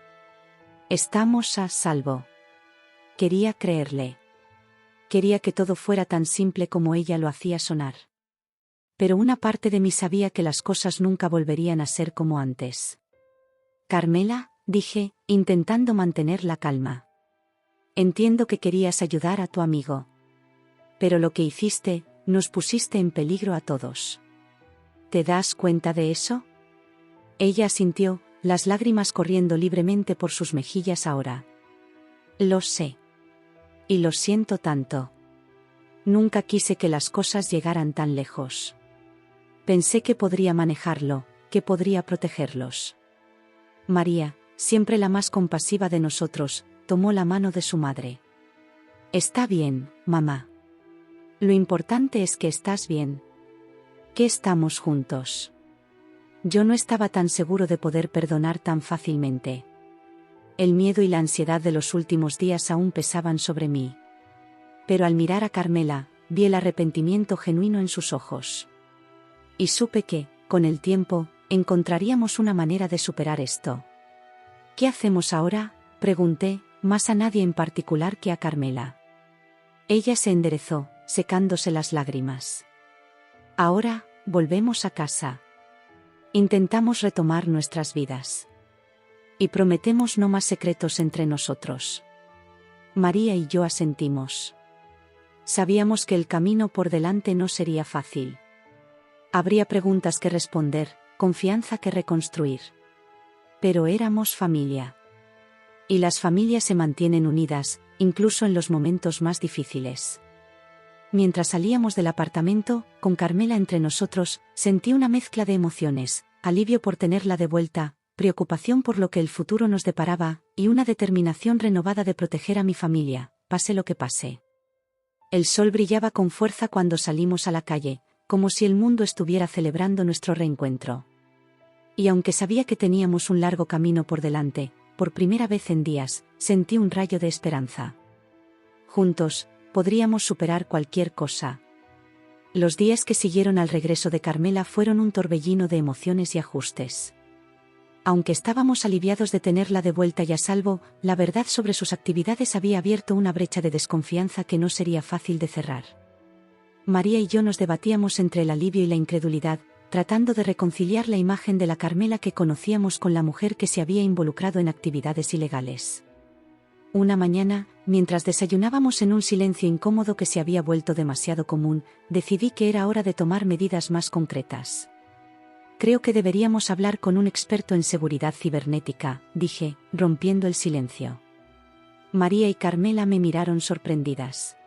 Estamos a salvo. Quería creerle. Quería que todo fuera tan simple como ella lo hacía sonar. Pero una parte de mí sabía que las cosas nunca volverían a ser como antes. Carmela, dije, intentando mantener la calma. Entiendo que querías ayudar a tu amigo. Pero lo que hiciste, nos pusiste en peligro a todos. ¿Te das cuenta de eso? Ella asintió, las lágrimas corriendo libremente por sus mejillas ahora. Lo sé. Y lo siento tanto. Nunca quise que las cosas llegaran tan lejos. Pensé que podría manejarlo, que podría protegerlos. María, siempre la más compasiva de nosotros, tomó la mano de su madre. Está bien, mamá. Lo importante es que estás bien. Que estamos juntos. Yo no estaba tan seguro de poder perdonar tan fácilmente. El miedo y la ansiedad de los últimos días aún pesaban sobre mí. Pero al mirar a Carmela, vi el arrepentimiento genuino en sus ojos. Y supe que, con el tiempo, encontraríamos una manera de superar esto. ¿Qué hacemos ahora?, pregunté, más a nadie en particular que a Carmela. Ella se enderezó, secándose las lágrimas. Ahora, volvemos a casa. Intentamos retomar nuestras vidas. Y prometemos no más secretos entre nosotros. María y yo asentimos. Sabíamos que el camino por delante no sería fácil. Habría preguntas que responder, confianza que reconstruir. Pero éramos familia. Y las familias se mantienen unidas, incluso en los momentos más difíciles. Mientras salíamos del apartamento, con Carmela entre nosotros, sentí una mezcla de emociones, alivio por tenerla de vuelta, preocupación por lo que el futuro nos deparaba, y una determinación renovada de proteger a mi familia, pase lo que pase. El sol brillaba con fuerza cuando salimos a la calle, como si el mundo estuviera celebrando nuestro reencuentro. Y aunque sabía que teníamos un largo camino por delante, por primera vez en días, sentí un rayo de esperanza. Juntos, podríamos superar cualquier cosa. Los días que siguieron al regreso de Carmela fueron un torbellino de emociones y ajustes. Aunque estábamos aliviados de tenerla de vuelta y a salvo, la verdad sobre sus actividades había abierto una brecha de desconfianza que no sería fácil de cerrar. María y yo nos debatíamos entre el alivio y la incredulidad, tratando de reconciliar la imagen de la Carmela que conocíamos con la mujer que se había involucrado en actividades ilegales. Una mañana, mientras desayunábamos en un silencio incómodo que se había vuelto demasiado común, decidí que era hora de tomar medidas más concretas. Creo que deberíamos hablar con un experto en seguridad cibernética, dije, rompiendo el silencio. María y Carmela me miraron sorprendidas.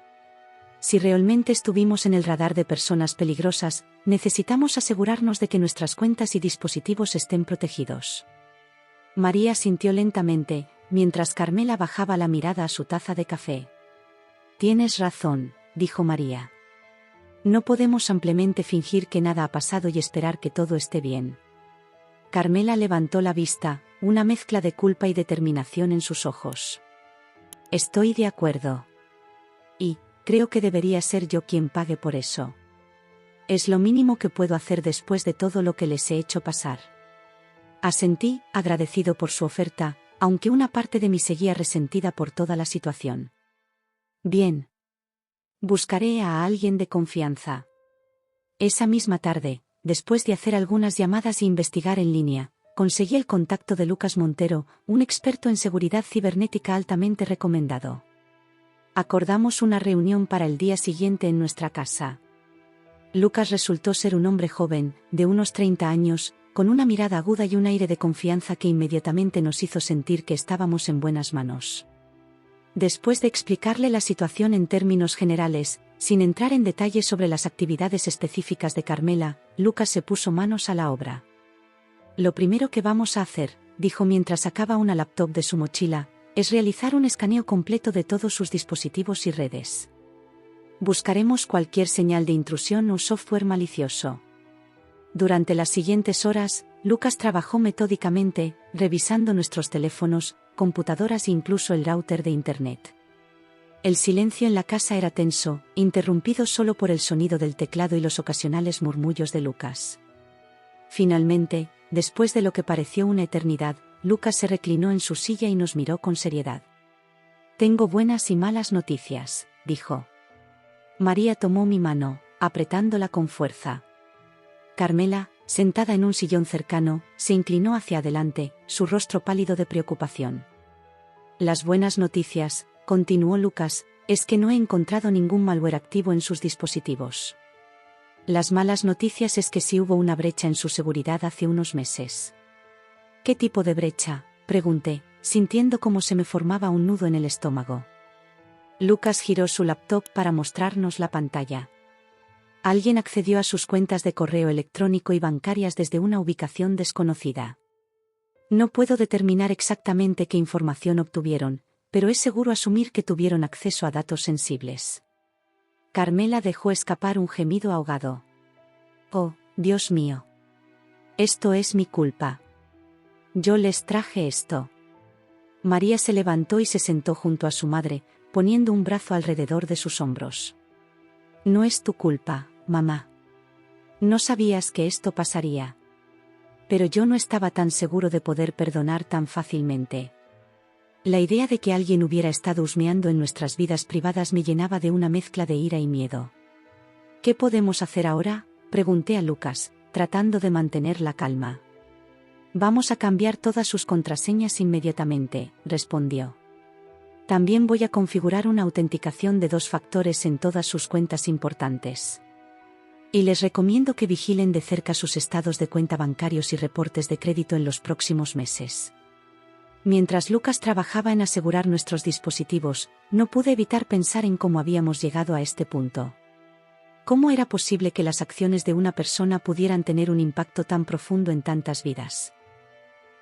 Si realmente estuvimos en el radar de personas peligrosas, necesitamos asegurarnos de que nuestras cuentas y dispositivos estén protegidos. María sintió lentamente, mientras Carmela bajaba la mirada a su taza de café. Tienes razón, dijo María. No podemos simplemente fingir que nada ha pasado y esperar que todo esté bien. Carmela levantó la vista, una mezcla de culpa y determinación en sus ojos. Estoy de acuerdo. Y creo que debería ser yo quien pague por eso. Es lo mínimo que puedo hacer después de todo lo que les he hecho pasar. Asentí, agradecido por su oferta, aunque una parte de mí seguía resentida por toda la situación. Bien. Buscaré a alguien de confianza. Esa misma tarde, después de hacer algunas llamadas e investigar en línea, conseguí el contacto de Lucas Montero, un experto en seguridad cibernética altamente recomendado. Acordamos una reunión para el día siguiente en nuestra casa. Lucas resultó ser un hombre joven, de unos 30 años, con una mirada aguda y un aire de confianza que inmediatamente nos hizo sentir que estábamos en buenas manos. Después de explicarle la situación en términos generales, sin entrar en detalles sobre las actividades específicas de Carmela, Lucas se puso manos a la obra. Lo primero que vamos a hacer, dijo mientras sacaba una laptop de su mochila, es realizar un escaneo completo de todos sus dispositivos y redes. Buscaremos cualquier señal de intrusión o software malicioso. Durante las siguientes horas, Lucas trabajó metódicamente, revisando nuestros teléfonos, computadoras e incluso el router de Internet. El silencio en la casa era tenso, interrumpido solo por el sonido del teclado y los ocasionales murmullos de Lucas. Finalmente, después de lo que pareció una eternidad, Lucas se reclinó en su silla y nos miró con seriedad. Tengo buenas y malas noticias, dijo. María tomó mi mano, apretándola con fuerza. Carmela, sentada en un sillón cercano, se inclinó hacia adelante, su rostro pálido de preocupación. Las buenas noticias, continuó Lucas, es que no he encontrado ningún malware activo en sus dispositivos. Las malas noticias es que sí hubo una brecha en su seguridad hace unos meses. ¿Qué tipo de brecha?, pregunté, sintiendo cómo se me formaba un nudo en el estómago. Lucas giró su laptop para mostrarnos la pantalla. Alguien accedió a sus cuentas de correo electrónico y bancarias desde una ubicación desconocida. No puedo determinar exactamente qué información obtuvieron, pero es seguro asumir que tuvieron acceso a datos sensibles. Carmela dejó escapar un gemido ahogado. Oh, Dios mío. Esto es mi culpa. Yo les traje esto. María se levantó y se sentó junto a su madre, poniendo un brazo alrededor de sus hombros. No es tu culpa, mamá. No sabías que esto pasaría. Pero yo no estaba tan seguro de poder perdonar tan fácilmente. La idea de que alguien hubiera estado husmeando en nuestras vidas privadas me llenaba de una mezcla de ira y miedo. ¿Qué podemos hacer ahora?, pregunté a Lucas, tratando de mantener la calma. Vamos a cambiar todas sus contraseñas inmediatamente, respondió. También voy a configurar una autenticación de 2 factores en todas sus cuentas importantes. Y les recomiendo que vigilen de cerca sus estados de cuenta bancarios y reportes de crédito en los próximos meses. Mientras Lucas trabajaba en asegurar nuestros dispositivos, no pude evitar pensar en cómo habíamos llegado a este punto. ¿Cómo era posible que las acciones de una persona pudieran tener un impacto tan profundo en tantas vidas?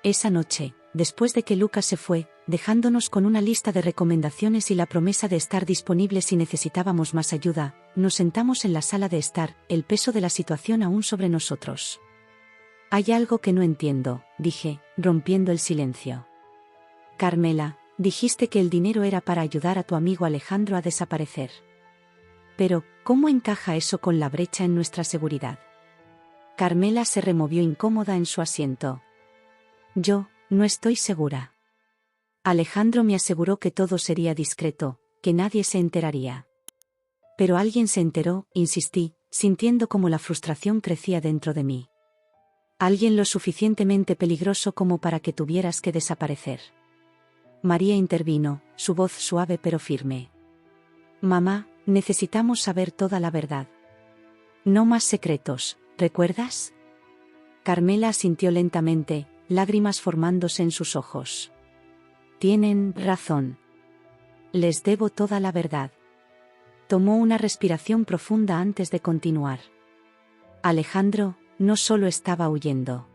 Esa noche, después de que Lucas se fue, dejándonos con una lista de recomendaciones y la promesa de estar disponibles si necesitábamos más ayuda, nos sentamos en la sala de estar, el peso de la situación aún sobre nosotros. Hay algo que no entiendo, dije, rompiendo el silencio. Carmela, dijiste que el dinero era para ayudar a tu amigo Alejandro a desaparecer. Pero, ¿cómo encaja eso con la brecha en nuestra seguridad? Carmela se removió incómoda en su asiento. Yo, no estoy segura. Alejandro me aseguró que todo sería discreto, que nadie se enteraría. Pero alguien se enteró, insistí, sintiendo cómo la frustración crecía dentro de mí. Alguien lo suficientemente peligroso como para que tuvieras que desaparecer. María intervino, su voz suave pero firme. Mamá, necesitamos saber toda la verdad. No más secretos, ¿recuerdas? Carmela asintió lentamente, lágrimas formándose en sus ojos. Tienen razón. Les debo toda la verdad. Tomó una respiración profunda antes de continuar. Alejandro no solo estaba huyendo.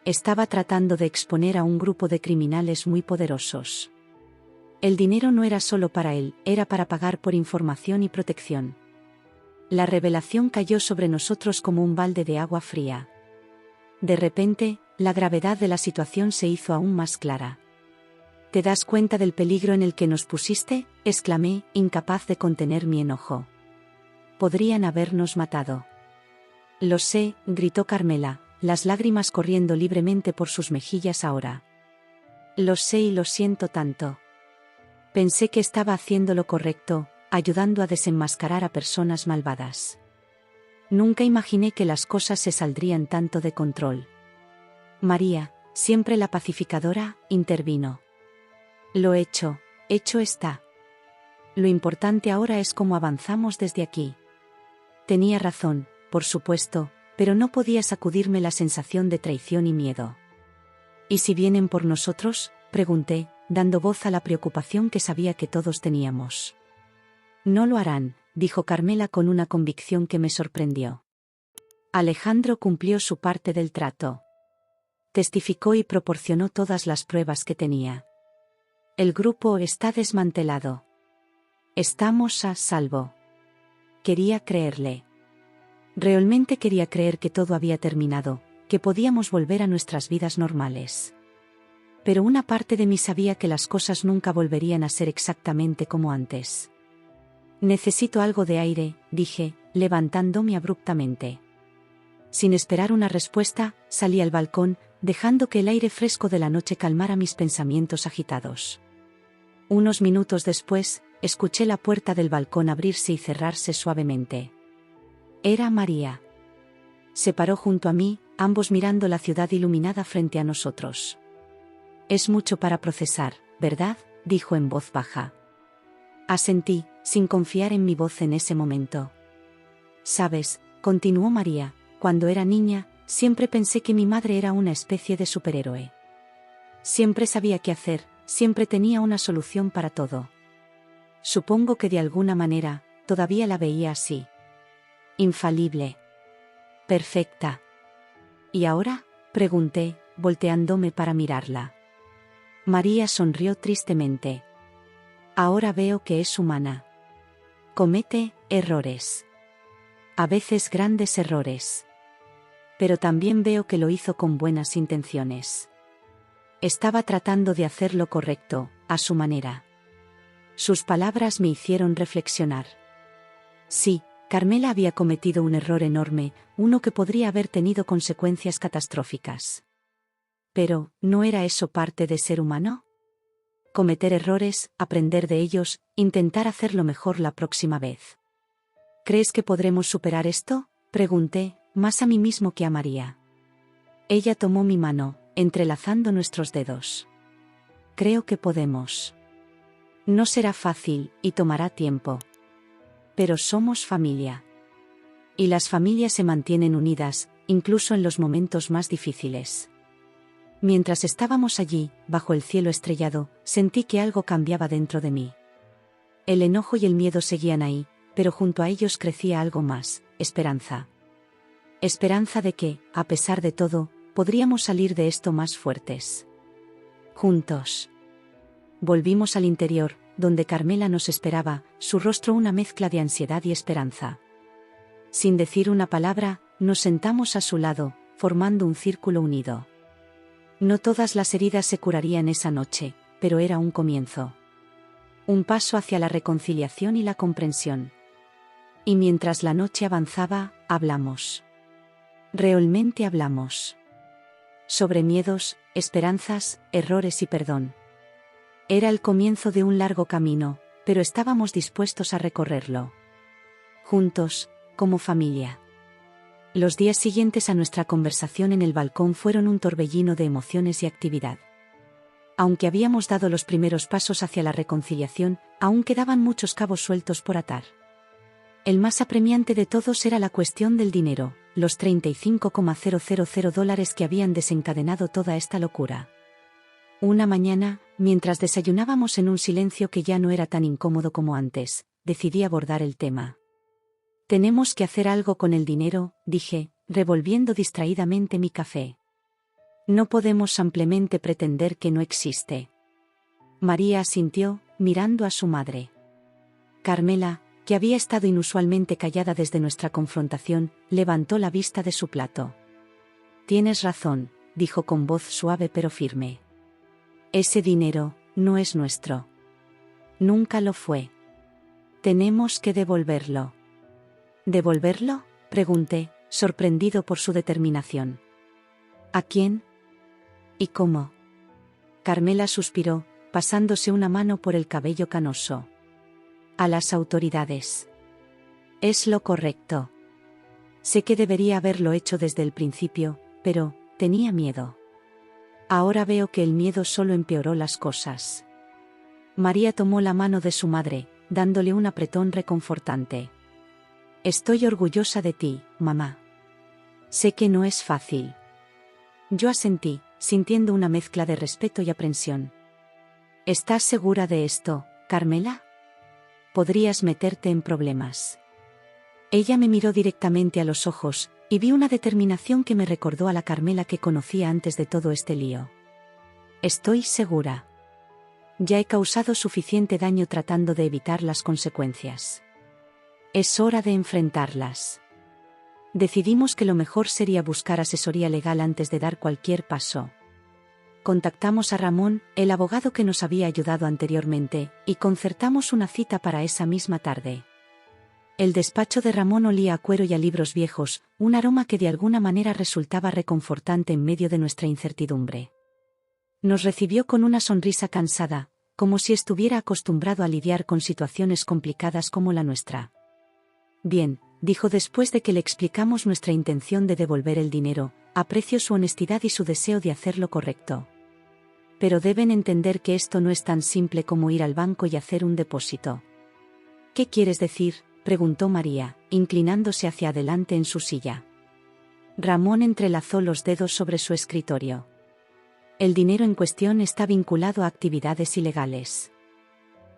Estaba tratando de exponer a un grupo de criminales muy poderosos. El dinero no era solo para él, era para pagar por información y protección. La revelación cayó sobre nosotros como un balde de agua fría. De repente, la gravedad de la situación se hizo aún más clara. ¿Te das cuenta del peligro en el que nos pusiste?, exclamé, incapaz de contener mi enojo. Podrían habernos matado. Lo sé, gritó Carmela, las lágrimas corriendo libremente por sus mejillas ahora. Lo sé y lo siento tanto. Pensé que estaba haciendo lo correcto, ayudando a desenmascarar a personas malvadas. Nunca imaginé que las cosas se saldrían tanto de control. María, siempre la pacificadora, intervino. Lo hecho está. Lo importante ahora es cómo avanzamos desde aquí. Tenía razón, por supuesto, pero no podía sacudirme la sensación de traición y miedo. ¿Y si vienen por nosotros?, pregunté, dando voz a la preocupación que sabía que todos teníamos. No lo harán, dijo Carmela con una convicción que me sorprendió. Alejandro cumplió su parte del trato. Testificó y proporcionó todas las pruebas que tenía. El grupo está desmantelado. Estamos a salvo. Quería creerle. Realmente quería creer que todo había terminado, que podíamos volver a nuestras vidas normales. Pero una parte de mí sabía que las cosas nunca volverían a ser exactamente como antes. Necesito algo de aire, dije, levantándome abruptamente. Sin esperar una respuesta, salí al balcón, dejando que el aire fresco de la noche calmara mis pensamientos agitados. Unos minutos después, escuché la puerta del balcón abrirse y cerrarse suavemente. Era María. Se paró junto a mí, ambos mirando la ciudad iluminada frente a nosotros. Es mucho para procesar, ¿verdad?, dijo en voz baja. Asentí, sin confiar en mi voz en ese momento. Sabes, continuó María, cuando era niña, siempre pensé que mi madre era una especie de superhéroe. Siempre sabía qué hacer, siempre tenía una solución para todo. Supongo que de alguna manera, todavía la veía así. Infalible. Perfecta. ¿Y ahora?, pregunté, volteándome para mirarla. María sonrió tristemente. Ahora veo que es humana. Comete errores. A veces grandes errores. Pero también veo que lo hizo con buenas intenciones. Estaba tratando de hacer lo correcto, a su manera. Sus palabras me hicieron reflexionar. Sí, Carmela había cometido un error enorme, uno que podría haber tenido consecuencias catastróficas. Pero, ¿no era eso parte de ser humano? Cometer errores, aprender de ellos, intentar hacerlo mejor la próxima vez. ¿Crees que podremos superar esto?, pregunté, más a mí mismo que a María. Ella tomó mi mano, entrelazando nuestros dedos. Creo que podemos. No será fácil, y tomará tiempo. Pero somos familia. Y las familias se mantienen unidas, incluso en los momentos más difíciles. Mientras estábamos allí, bajo el cielo estrellado, sentí que algo cambiaba dentro de mí. El enojo y el miedo seguían ahí, pero junto a ellos crecía algo más, esperanza. Esperanza de que, a pesar de todo, podríamos salir de esto más fuertes. Juntos. Volvimos al interior, donde Carmela nos esperaba, su rostro una mezcla de ansiedad y esperanza. Sin decir una palabra, nos sentamos a su lado, formando un círculo unido. No todas las heridas se curarían esa noche, pero era un comienzo. Un paso hacia la reconciliación y la comprensión. Y mientras la noche avanzaba, hablamos. Realmente hablamos. Sobre miedos, esperanzas, errores y perdón. Era el comienzo de un largo camino, pero estábamos dispuestos a recorrerlo. Juntos, como familia. Los días siguientes a nuestra conversación en el balcón fueron un torbellino de emociones y actividad. Aunque habíamos dado los primeros pasos hacia la reconciliación, aún quedaban muchos cabos sueltos por atar. El más apremiante de todos era la cuestión del dinero, los $35,000 que habían desencadenado toda esta locura. Una mañana, mientras desayunábamos en un silencio que ya no era tan incómodo como antes, decidí abordar el tema. Tenemos que hacer algo con el dinero, dije, revolviendo distraídamente mi café. No podemos simplemente pretender que no existe. María asintió, mirando a su madre. Carmela, que había estado inusualmente callada desde nuestra confrontación, levantó la vista de su plato. Tienes razón, dijo con voz suave pero firme. Ese dinero no es nuestro. Nunca lo fue. Tenemos que devolverlo. ¿Devolverlo?, pregunté, sorprendido por su determinación. ¿A quién? ¿Y cómo? Carmela suspiró, pasándose una mano por el cabello canoso. A las autoridades. Es lo correcto. Sé que debería haberlo hecho desde el principio, pero tenía miedo. Ahora veo que el miedo solo empeoró las cosas. María tomó la mano de su madre, dándole un apretón reconfortante. Estoy orgullosa de ti, mamá. Sé que no es fácil. Yo asentí, sintiendo una mezcla de respeto y aprensión. ¿Estás segura de esto, Carmela? Podrías meterte en problemas. Ella me miró directamente a los ojos, y vi una determinación que me recordó a la Carmela que conocía antes de todo este lío. Estoy segura. Ya he causado suficiente daño tratando de evitar las consecuencias. Es hora de enfrentarlas. Decidimos que lo mejor sería buscar asesoría legal antes de dar cualquier paso. Contactamos a Ramón, el abogado que nos había ayudado anteriormente, y concertamos una cita para esa misma tarde. El despacho de Ramón olía a cuero y a libros viejos, un aroma que de alguna manera resultaba reconfortante en medio de nuestra incertidumbre. Nos recibió con una sonrisa cansada, como si estuviera acostumbrado a lidiar con situaciones complicadas como la nuestra. Bien, dijo después de que le explicamos nuestra intención de devolver el dinero, aprecio su honestidad y su deseo de hacer lo correcto. Pero deben entender que esto no es tan simple como ir al banco y hacer un depósito. ¿Qué quieres decir?, preguntó María, inclinándose hacia adelante en su silla. Ramón entrelazó los dedos sobre su escritorio. El dinero en cuestión está vinculado a actividades ilegales.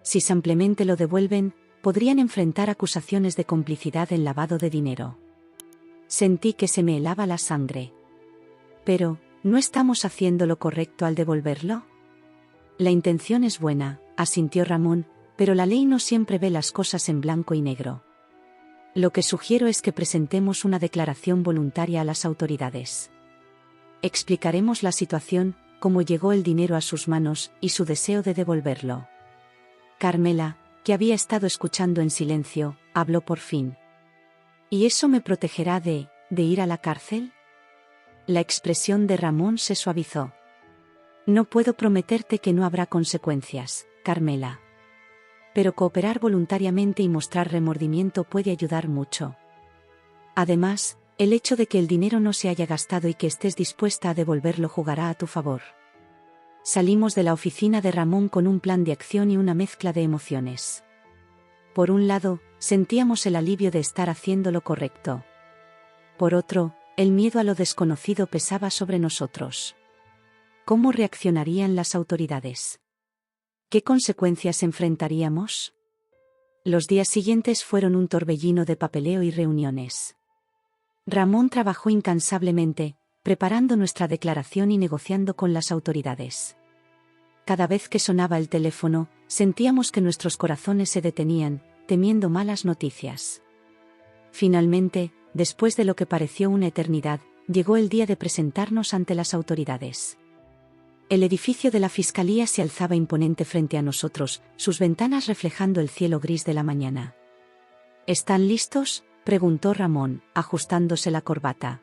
Si simplemente lo devuelven, podrían enfrentar acusaciones de complicidad en lavado de dinero. Sentí que se me helaba la sangre. Pero, ¿no estamos haciendo lo correcto al devolverlo? La intención es buena, asintió Ramón, pero la ley no siempre ve las cosas en blanco y negro. Lo que sugiero es que presentemos una declaración voluntaria a las autoridades. Explicaremos la situación, cómo llegó el dinero a sus manos, y su deseo de devolverlo. Carmela, que había estado escuchando en silencio, habló por fin. ¿Y eso me protegerá de ir a la cárcel? La expresión de Ramón se suavizó. No puedo prometerte que no habrá consecuencias, Carmela. Pero cooperar voluntariamente y mostrar remordimiento puede ayudar mucho. Además, el hecho de que el dinero no se haya gastado y que estés dispuesta a devolverlo jugará a tu favor. Salimos de la oficina de Ramón con un plan de acción y una mezcla de emociones. Por un lado, sentíamos el alivio de estar haciendo lo correcto. Por otro, el miedo a lo desconocido pesaba sobre nosotros. ¿Cómo reaccionarían las autoridades? ¿Qué consecuencias enfrentaríamos? Los días siguientes fueron un torbellino de papeleo y reuniones. Ramón trabajó incansablemente, preparando nuestra declaración y negociando con las autoridades. Cada vez que sonaba el teléfono, sentíamos que nuestros corazones se detenían, temiendo malas noticias. Finalmente, después de lo que pareció una eternidad, llegó el día de presentarnos ante las autoridades. El edificio de la Fiscalía se alzaba imponente frente a nosotros, sus ventanas reflejando el cielo gris de la mañana. ¿Están listos?, preguntó Ramón, ajustándose la corbata.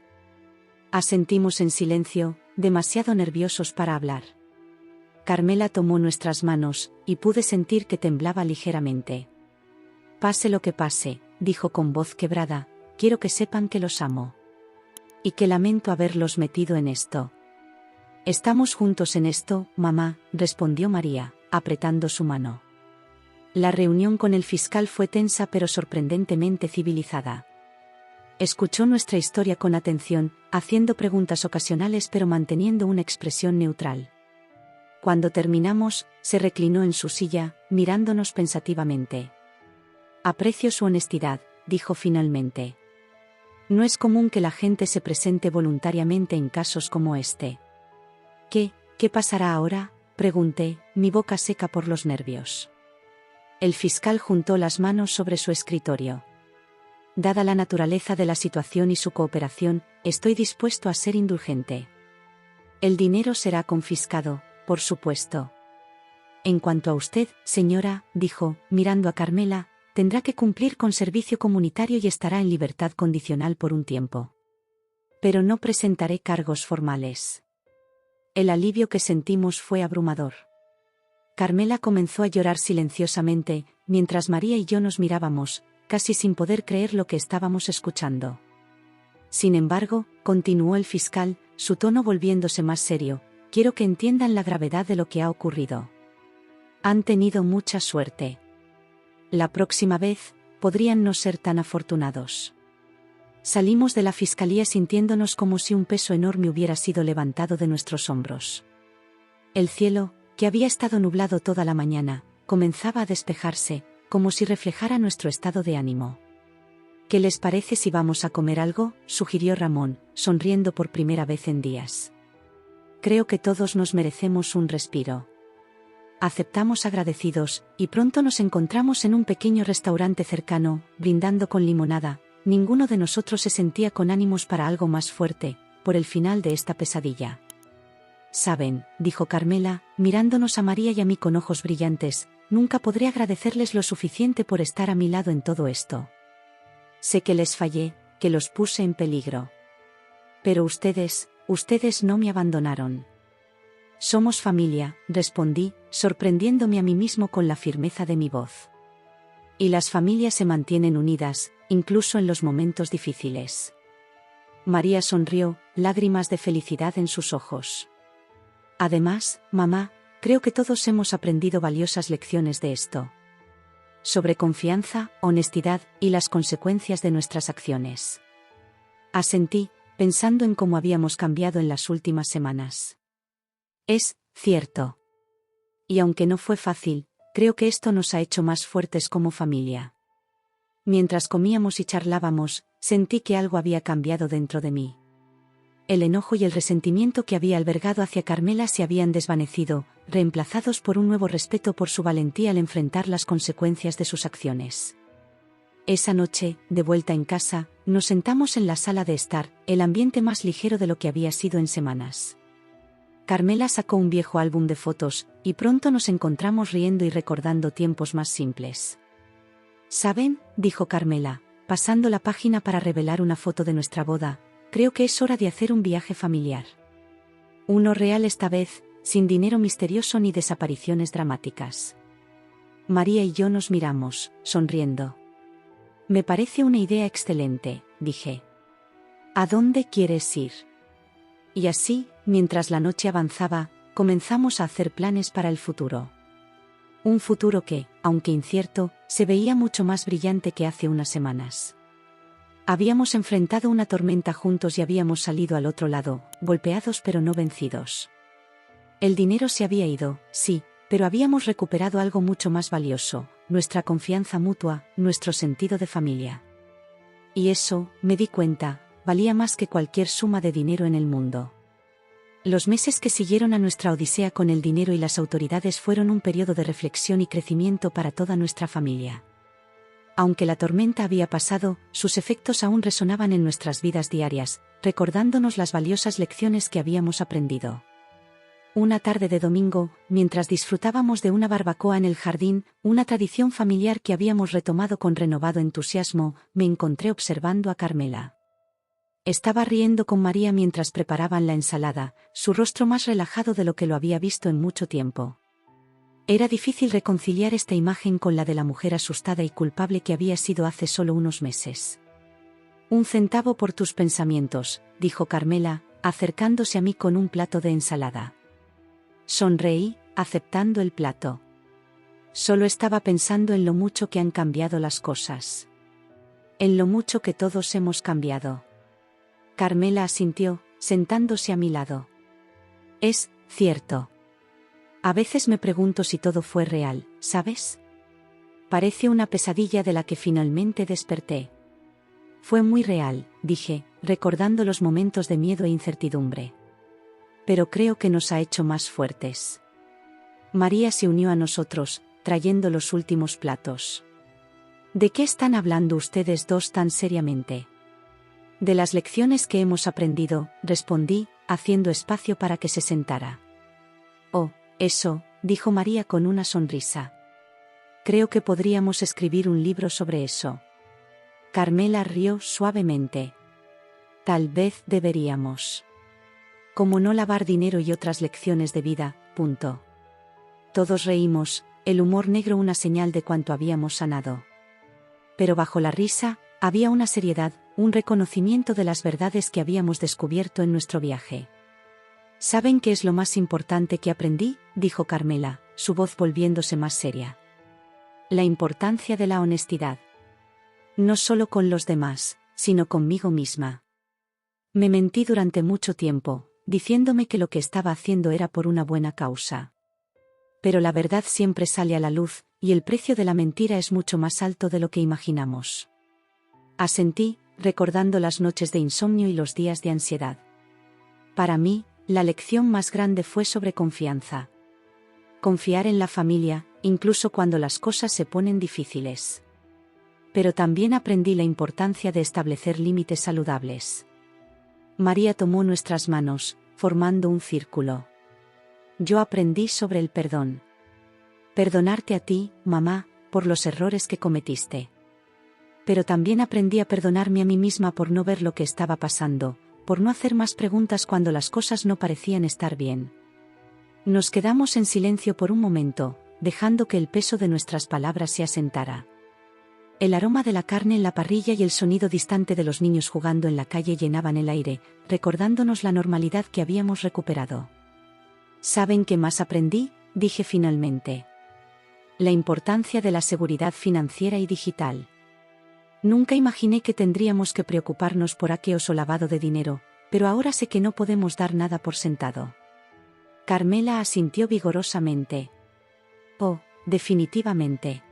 Asentimos en silencio, demasiado nerviosos para hablar. Carmela tomó nuestras manos, y pude sentir que temblaba ligeramente. Pase lo que pase, dijo con voz quebrada, quiero que sepan que los amo. Y que lamento haberlos metido en esto. Estamos juntos en esto, mamá, respondió María, apretando su mano. La reunión con el fiscal fue tensa pero sorprendentemente civilizada. Escuchó nuestra historia con atención, haciendo preguntas ocasionales pero manteniendo una expresión neutral. Cuando terminamos, se reclinó en su silla, mirándonos pensativamente. Aprecio su honestidad, dijo finalmente. No es común que la gente se presente voluntariamente en casos como este. ¿Qué pasará ahora?, pregunté, mi boca seca por los nervios. El fiscal juntó las manos sobre su escritorio. Dada la naturaleza de la situación y su cooperación, estoy dispuesto a ser indulgente. El dinero será confiscado, por supuesto. En cuanto a usted, señora, dijo, mirando a Carmela, tendrá que cumplir con servicio comunitario y estará en libertad condicional por un tiempo. Pero no presentaré cargos formales. El alivio que sentimos fue abrumador. Carmela comenzó a llorar silenciosamente, mientras María y yo nos mirábamos, casi sin poder creer lo que estábamos escuchando. Sin embargo, continuó el fiscal, su tono volviéndose más serio, quiero que entiendan la gravedad de lo que ha ocurrido. Han tenido mucha suerte. La próxima vez, podrían no ser tan afortunados. Salimos de la fiscalía sintiéndonos como si un peso enorme hubiera sido levantado de nuestros hombros. El cielo, que había estado nublado toda la mañana, comenzaba a despejarse, como si reflejara nuestro estado de ánimo. ¿Qué les parece si vamos a comer algo?, sugirió Ramón, sonriendo por primera vez en días. Creo que todos nos merecemos un respiro. Aceptamos agradecidos, y pronto nos encontramos en un pequeño restaurante cercano, brindando con limonada. Ninguno de nosotros se sentía con ánimos para algo más fuerte, por el final de esta pesadilla. Saben, dijo Carmela, mirándonos a María y a mí con ojos brillantes, nunca podré agradecerles lo suficiente por estar a mi lado en todo esto. Sé que les fallé, que los puse en peligro. Pero ustedes no me abandonaron. Somos familia, respondí, sorprendiéndome a mí mismo con la firmeza de mi voz. Y las familias se mantienen unidas, incluso en los momentos difíciles. María sonrió, lágrimas de felicidad en sus ojos. Además, mamá, creo que todos hemos aprendido valiosas lecciones de esto. Sobre confianza, honestidad y las consecuencias de nuestras acciones. Asentí, pensando en cómo habíamos cambiado en las últimas semanas. Es cierto. Y aunque no fue fácil, creo que esto nos ha hecho más fuertes como familia. Mientras comíamos y charlábamos, sentí que algo había cambiado dentro de mí. El enojo y el resentimiento que había albergado hacia Carmela se habían desvanecido, reemplazados por un nuevo respeto por su valentía al enfrentar las consecuencias de sus acciones. Esa noche, de vuelta en casa, nos sentamos en la sala de estar, el ambiente más ligero de lo que había sido en semanas. Carmela sacó un viejo álbum de fotos, y pronto nos encontramos riendo y recordando tiempos más simples. ¿Saben?, dijo Carmela, pasando la página para revelar una foto de nuestra boda, creo que es hora de hacer un viaje familiar. Uno real esta vez, sin dinero misterioso ni desapariciones dramáticas. María y yo nos miramos, sonriendo. Me parece una idea excelente, dije. ¿A dónde quieres ir? Y así, mientras la noche avanzaba, comenzamos a hacer planes para el futuro. Un futuro que, aunque incierto, se veía mucho más brillante que hace unas semanas. Habíamos enfrentado una tormenta juntos y habíamos salido al otro lado, golpeados pero no vencidos. El dinero se había ido, sí, pero habíamos recuperado algo mucho más valioso, nuestra confianza mutua, nuestro sentido de familia. Y eso, me di cuenta, valía más que cualquier suma de dinero en el mundo. Los meses que siguieron a nuestra odisea con el dinero y las autoridades fueron un periodo de reflexión y crecimiento para toda nuestra familia. Aunque la tormenta había pasado, sus efectos aún resonaban en nuestras vidas diarias, recordándonos las valiosas lecciones que habíamos aprendido. Una tarde de domingo, mientras disfrutábamos de una barbacoa en el jardín, una tradición familiar que habíamos retomado con renovado entusiasmo, me encontré observando a Carmela. Estaba riendo con María mientras preparaban la ensalada, su rostro más relajado de lo que lo había visto en mucho tiempo. Era difícil reconciliar esta imagen con la de la mujer asustada y culpable que había sido hace solo unos meses. «Un centavo por tus pensamientos», dijo Carmela, acercándose a mí con un plato de ensalada. Sonreí, aceptando el plato. Solo estaba pensando en lo mucho que han cambiado las cosas. En lo mucho que todos hemos cambiado. Carmela asintió, sentándose a mi lado. Es cierto. A veces me pregunto si todo fue real, ¿sabes? Parece una pesadilla de la que finalmente desperté. Fue muy real, dije, recordando los momentos de miedo e incertidumbre. Pero creo que nos ha hecho más fuertes. María se unió a nosotros, trayendo los últimos platos. ¿De qué están hablando ustedes dos tan seriamente? De las lecciones que hemos aprendido, respondí, haciendo espacio para que se sentara. Oh, eso, dijo María con una sonrisa. Creo que podríamos escribir un libro sobre eso. Carmela rió suavemente. Tal vez deberíamos. Cómo no lavar dinero y otras lecciones de vida, punto. Todos reímos, el humor negro una señal de cuánto habíamos sanado. Pero bajo la risa, había una seriedad, un reconocimiento de las verdades que habíamos descubierto en nuestro viaje. ¿Saben qué es lo más importante que aprendí?, dijo Carmela, su voz volviéndose más seria. La importancia de la honestidad. No solo con los demás, sino conmigo misma. Me mentí durante mucho tiempo, diciéndome que lo que estaba haciendo era por una buena causa. Pero la verdad siempre sale a la luz, y el precio de la mentira es mucho más alto de lo que imaginamos. Asentí, recordando las noches de insomnio y los días de ansiedad. Para mí, la lección más grande fue sobre confianza. Confiar en la familia, incluso cuando las cosas se ponen difíciles. Pero también aprendí la importancia de establecer límites saludables. María tomó nuestras manos, formando un círculo. Yo aprendí sobre el perdón. Perdonarte a ti, mamá, por los errores que cometiste. Pero también aprendí a perdonarme a mí misma por no ver lo que estaba pasando, por no hacer más preguntas cuando las cosas no parecían estar bien. Nos quedamos en silencio por un momento, dejando que el peso de nuestras palabras se asentara. El aroma de la carne en la parrilla y el sonido distante de los niños jugando en la calle llenaban el aire, recordándonos la normalidad que habíamos recuperado. ¿Saben qué más aprendí?, dije finalmente. La importancia de la seguridad financiera y digital. Nunca imaginé que tendríamos que preocuparnos por aqueos o lavado de dinero, pero ahora sé que no podemos dar nada por sentado. Carmela asintió vigorosamente. Oh, definitivamente.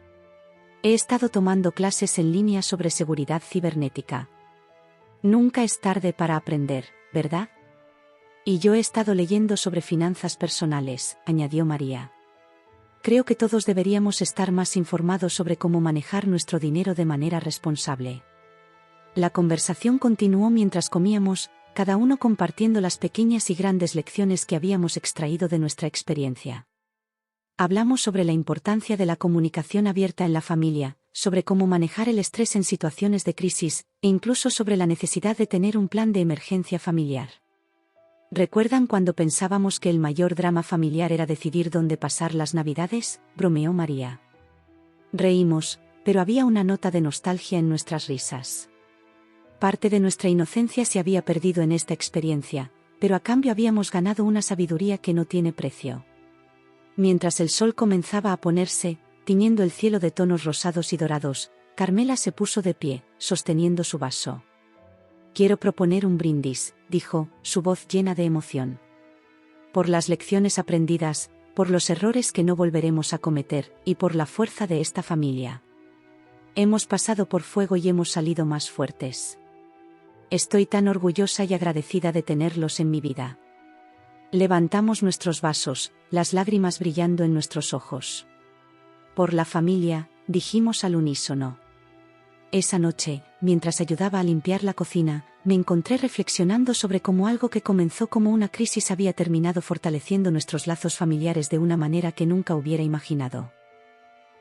He estado tomando clases en línea sobre seguridad cibernética. Nunca es tarde para aprender, ¿verdad? Y yo he estado leyendo sobre finanzas personales, añadió María. Creo que todos deberíamos estar más informados sobre cómo manejar nuestro dinero de manera responsable. La conversación continuó mientras comíamos, cada uno compartiendo las pequeñas y grandes lecciones que habíamos extraído de nuestra experiencia. Hablamos sobre la importancia de la comunicación abierta en la familia, sobre cómo manejar el estrés en situaciones de crisis, e incluso sobre la necesidad de tener un plan de emergencia familiar. ¿Recuerdan cuando pensábamos que el mayor drama familiar era decidir dónde pasar las Navidades?, bromeó María. Reímos, pero había una nota de nostalgia en nuestras risas. Parte de nuestra inocencia se había perdido en esta experiencia, pero a cambio habíamos ganado una sabiduría que no tiene precio. Mientras el sol comenzaba a ponerse, tiñendo el cielo de tonos rosados y dorados, Carmela se puso de pie, sosteniendo su vaso. Quiero proponer un brindis, dijo, su voz llena de emoción. Por las lecciones aprendidas, por los errores que no volveremos a cometer, y por la fuerza de esta familia. Hemos pasado por fuego y hemos salido más fuertes. Estoy tan orgullosa y agradecida de tenerlos en mi vida. Levantamos nuestros vasos, las lágrimas brillando en nuestros ojos. Por la familia, dijimos al unísono. Esa noche, mientras ayudaba a limpiar la cocina, me encontré reflexionando sobre cómo algo que comenzó como una crisis había terminado fortaleciendo nuestros lazos familiares de una manera que nunca hubiera imaginado.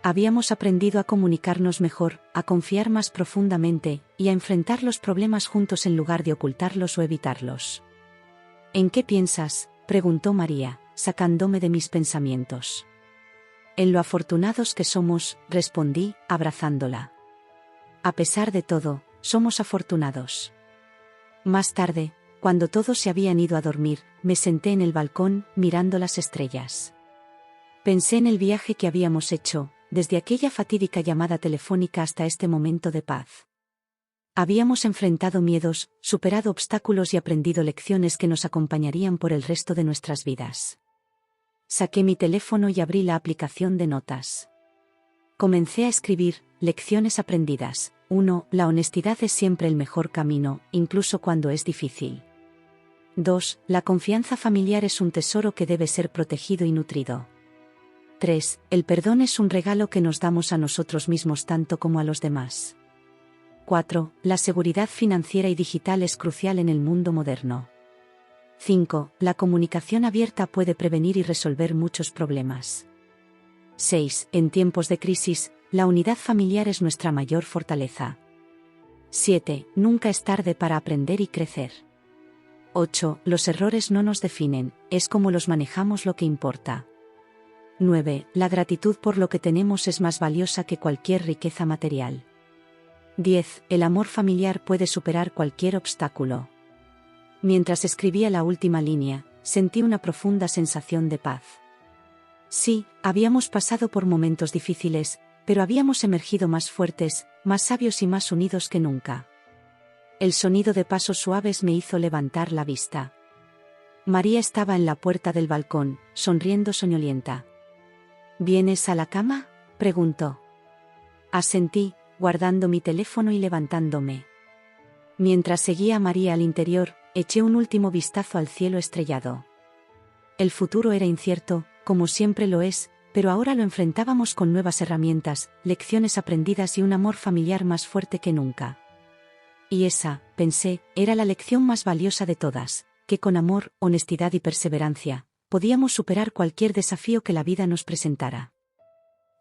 Habíamos aprendido a comunicarnos mejor, a confiar más profundamente, y a enfrentar los problemas juntos en lugar de ocultarlos o evitarlos. ¿En qué piensas?, preguntó María, sacándome de mis pensamientos. En lo afortunados que somos, respondí, abrazándola. A pesar de todo, somos afortunados. Más tarde, cuando todos se habían ido a dormir, me senté en el balcón, mirando las estrellas. Pensé en el viaje que habíamos hecho, desde aquella fatídica llamada telefónica hasta este momento de paz. Habíamos enfrentado miedos, superado obstáculos y aprendido lecciones que nos acompañarían por el resto de nuestras vidas. Saqué mi teléfono y abrí la aplicación de notas. Comencé a escribir, lecciones aprendidas, 1. La honestidad es siempre el mejor camino, incluso cuando es difícil. 2. La confianza familiar es un tesoro que debe ser protegido y nutrido. 3. El perdón es un regalo que nos damos a nosotros mismos tanto como a los demás. 4. La seguridad financiera y digital es crucial en el mundo moderno. 5. La comunicación abierta puede prevenir y resolver muchos problemas. 6. En tiempos de crisis, la unidad familiar es nuestra mayor fortaleza. 7. Nunca es tarde para aprender y crecer. 8. Los errores no nos definen, es como los manejamos lo que importa. 9. La gratitud por lo que tenemos es más valiosa que cualquier riqueza material. 10. El amor familiar puede superar cualquier obstáculo. Mientras escribía la última línea, sentí una profunda sensación de paz. Sí, habíamos pasado por momentos difíciles, pero habíamos emergido más fuertes, más sabios y más unidos que nunca. El sonido de pasos suaves me hizo levantar la vista. María estaba en la puerta del balcón, sonriendo soñolienta. ¿Vienes a la cama?, preguntó. Asentí, guardando mi teléfono y levantándome. Mientras seguía a María al interior, eché un último vistazo al cielo estrellado. El futuro era incierto, como siempre lo es, pero ahora lo enfrentábamos con nuevas herramientas, lecciones aprendidas y un amor familiar más fuerte que nunca. Y esa, pensé, era la lección más valiosa de todas, que con amor, honestidad y perseverancia, podíamos superar cualquier desafío que la vida nos presentara.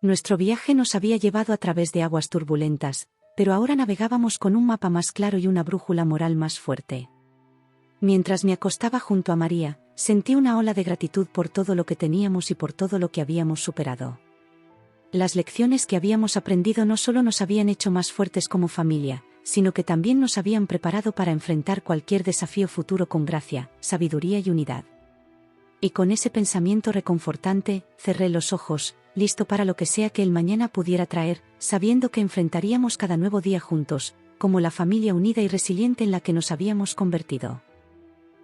Nuestro viaje nos había llevado a través de aguas turbulentas, pero ahora navegábamos con un mapa más claro y una brújula moral más fuerte. Mientras me acostaba junto a María, sentí una ola de gratitud por todo lo que teníamos y por todo lo que habíamos superado. Las lecciones que habíamos aprendido no solo nos habían hecho más fuertes como familia, sino que también nos habían preparado para enfrentar cualquier desafío futuro con gracia, sabiduría y unidad. Y con ese pensamiento reconfortante, cerré los ojos, listo para lo que sea que el mañana pudiera traer, sabiendo que enfrentaríamos cada nuevo día juntos, como la familia unida y resiliente en la que nos habíamos convertido.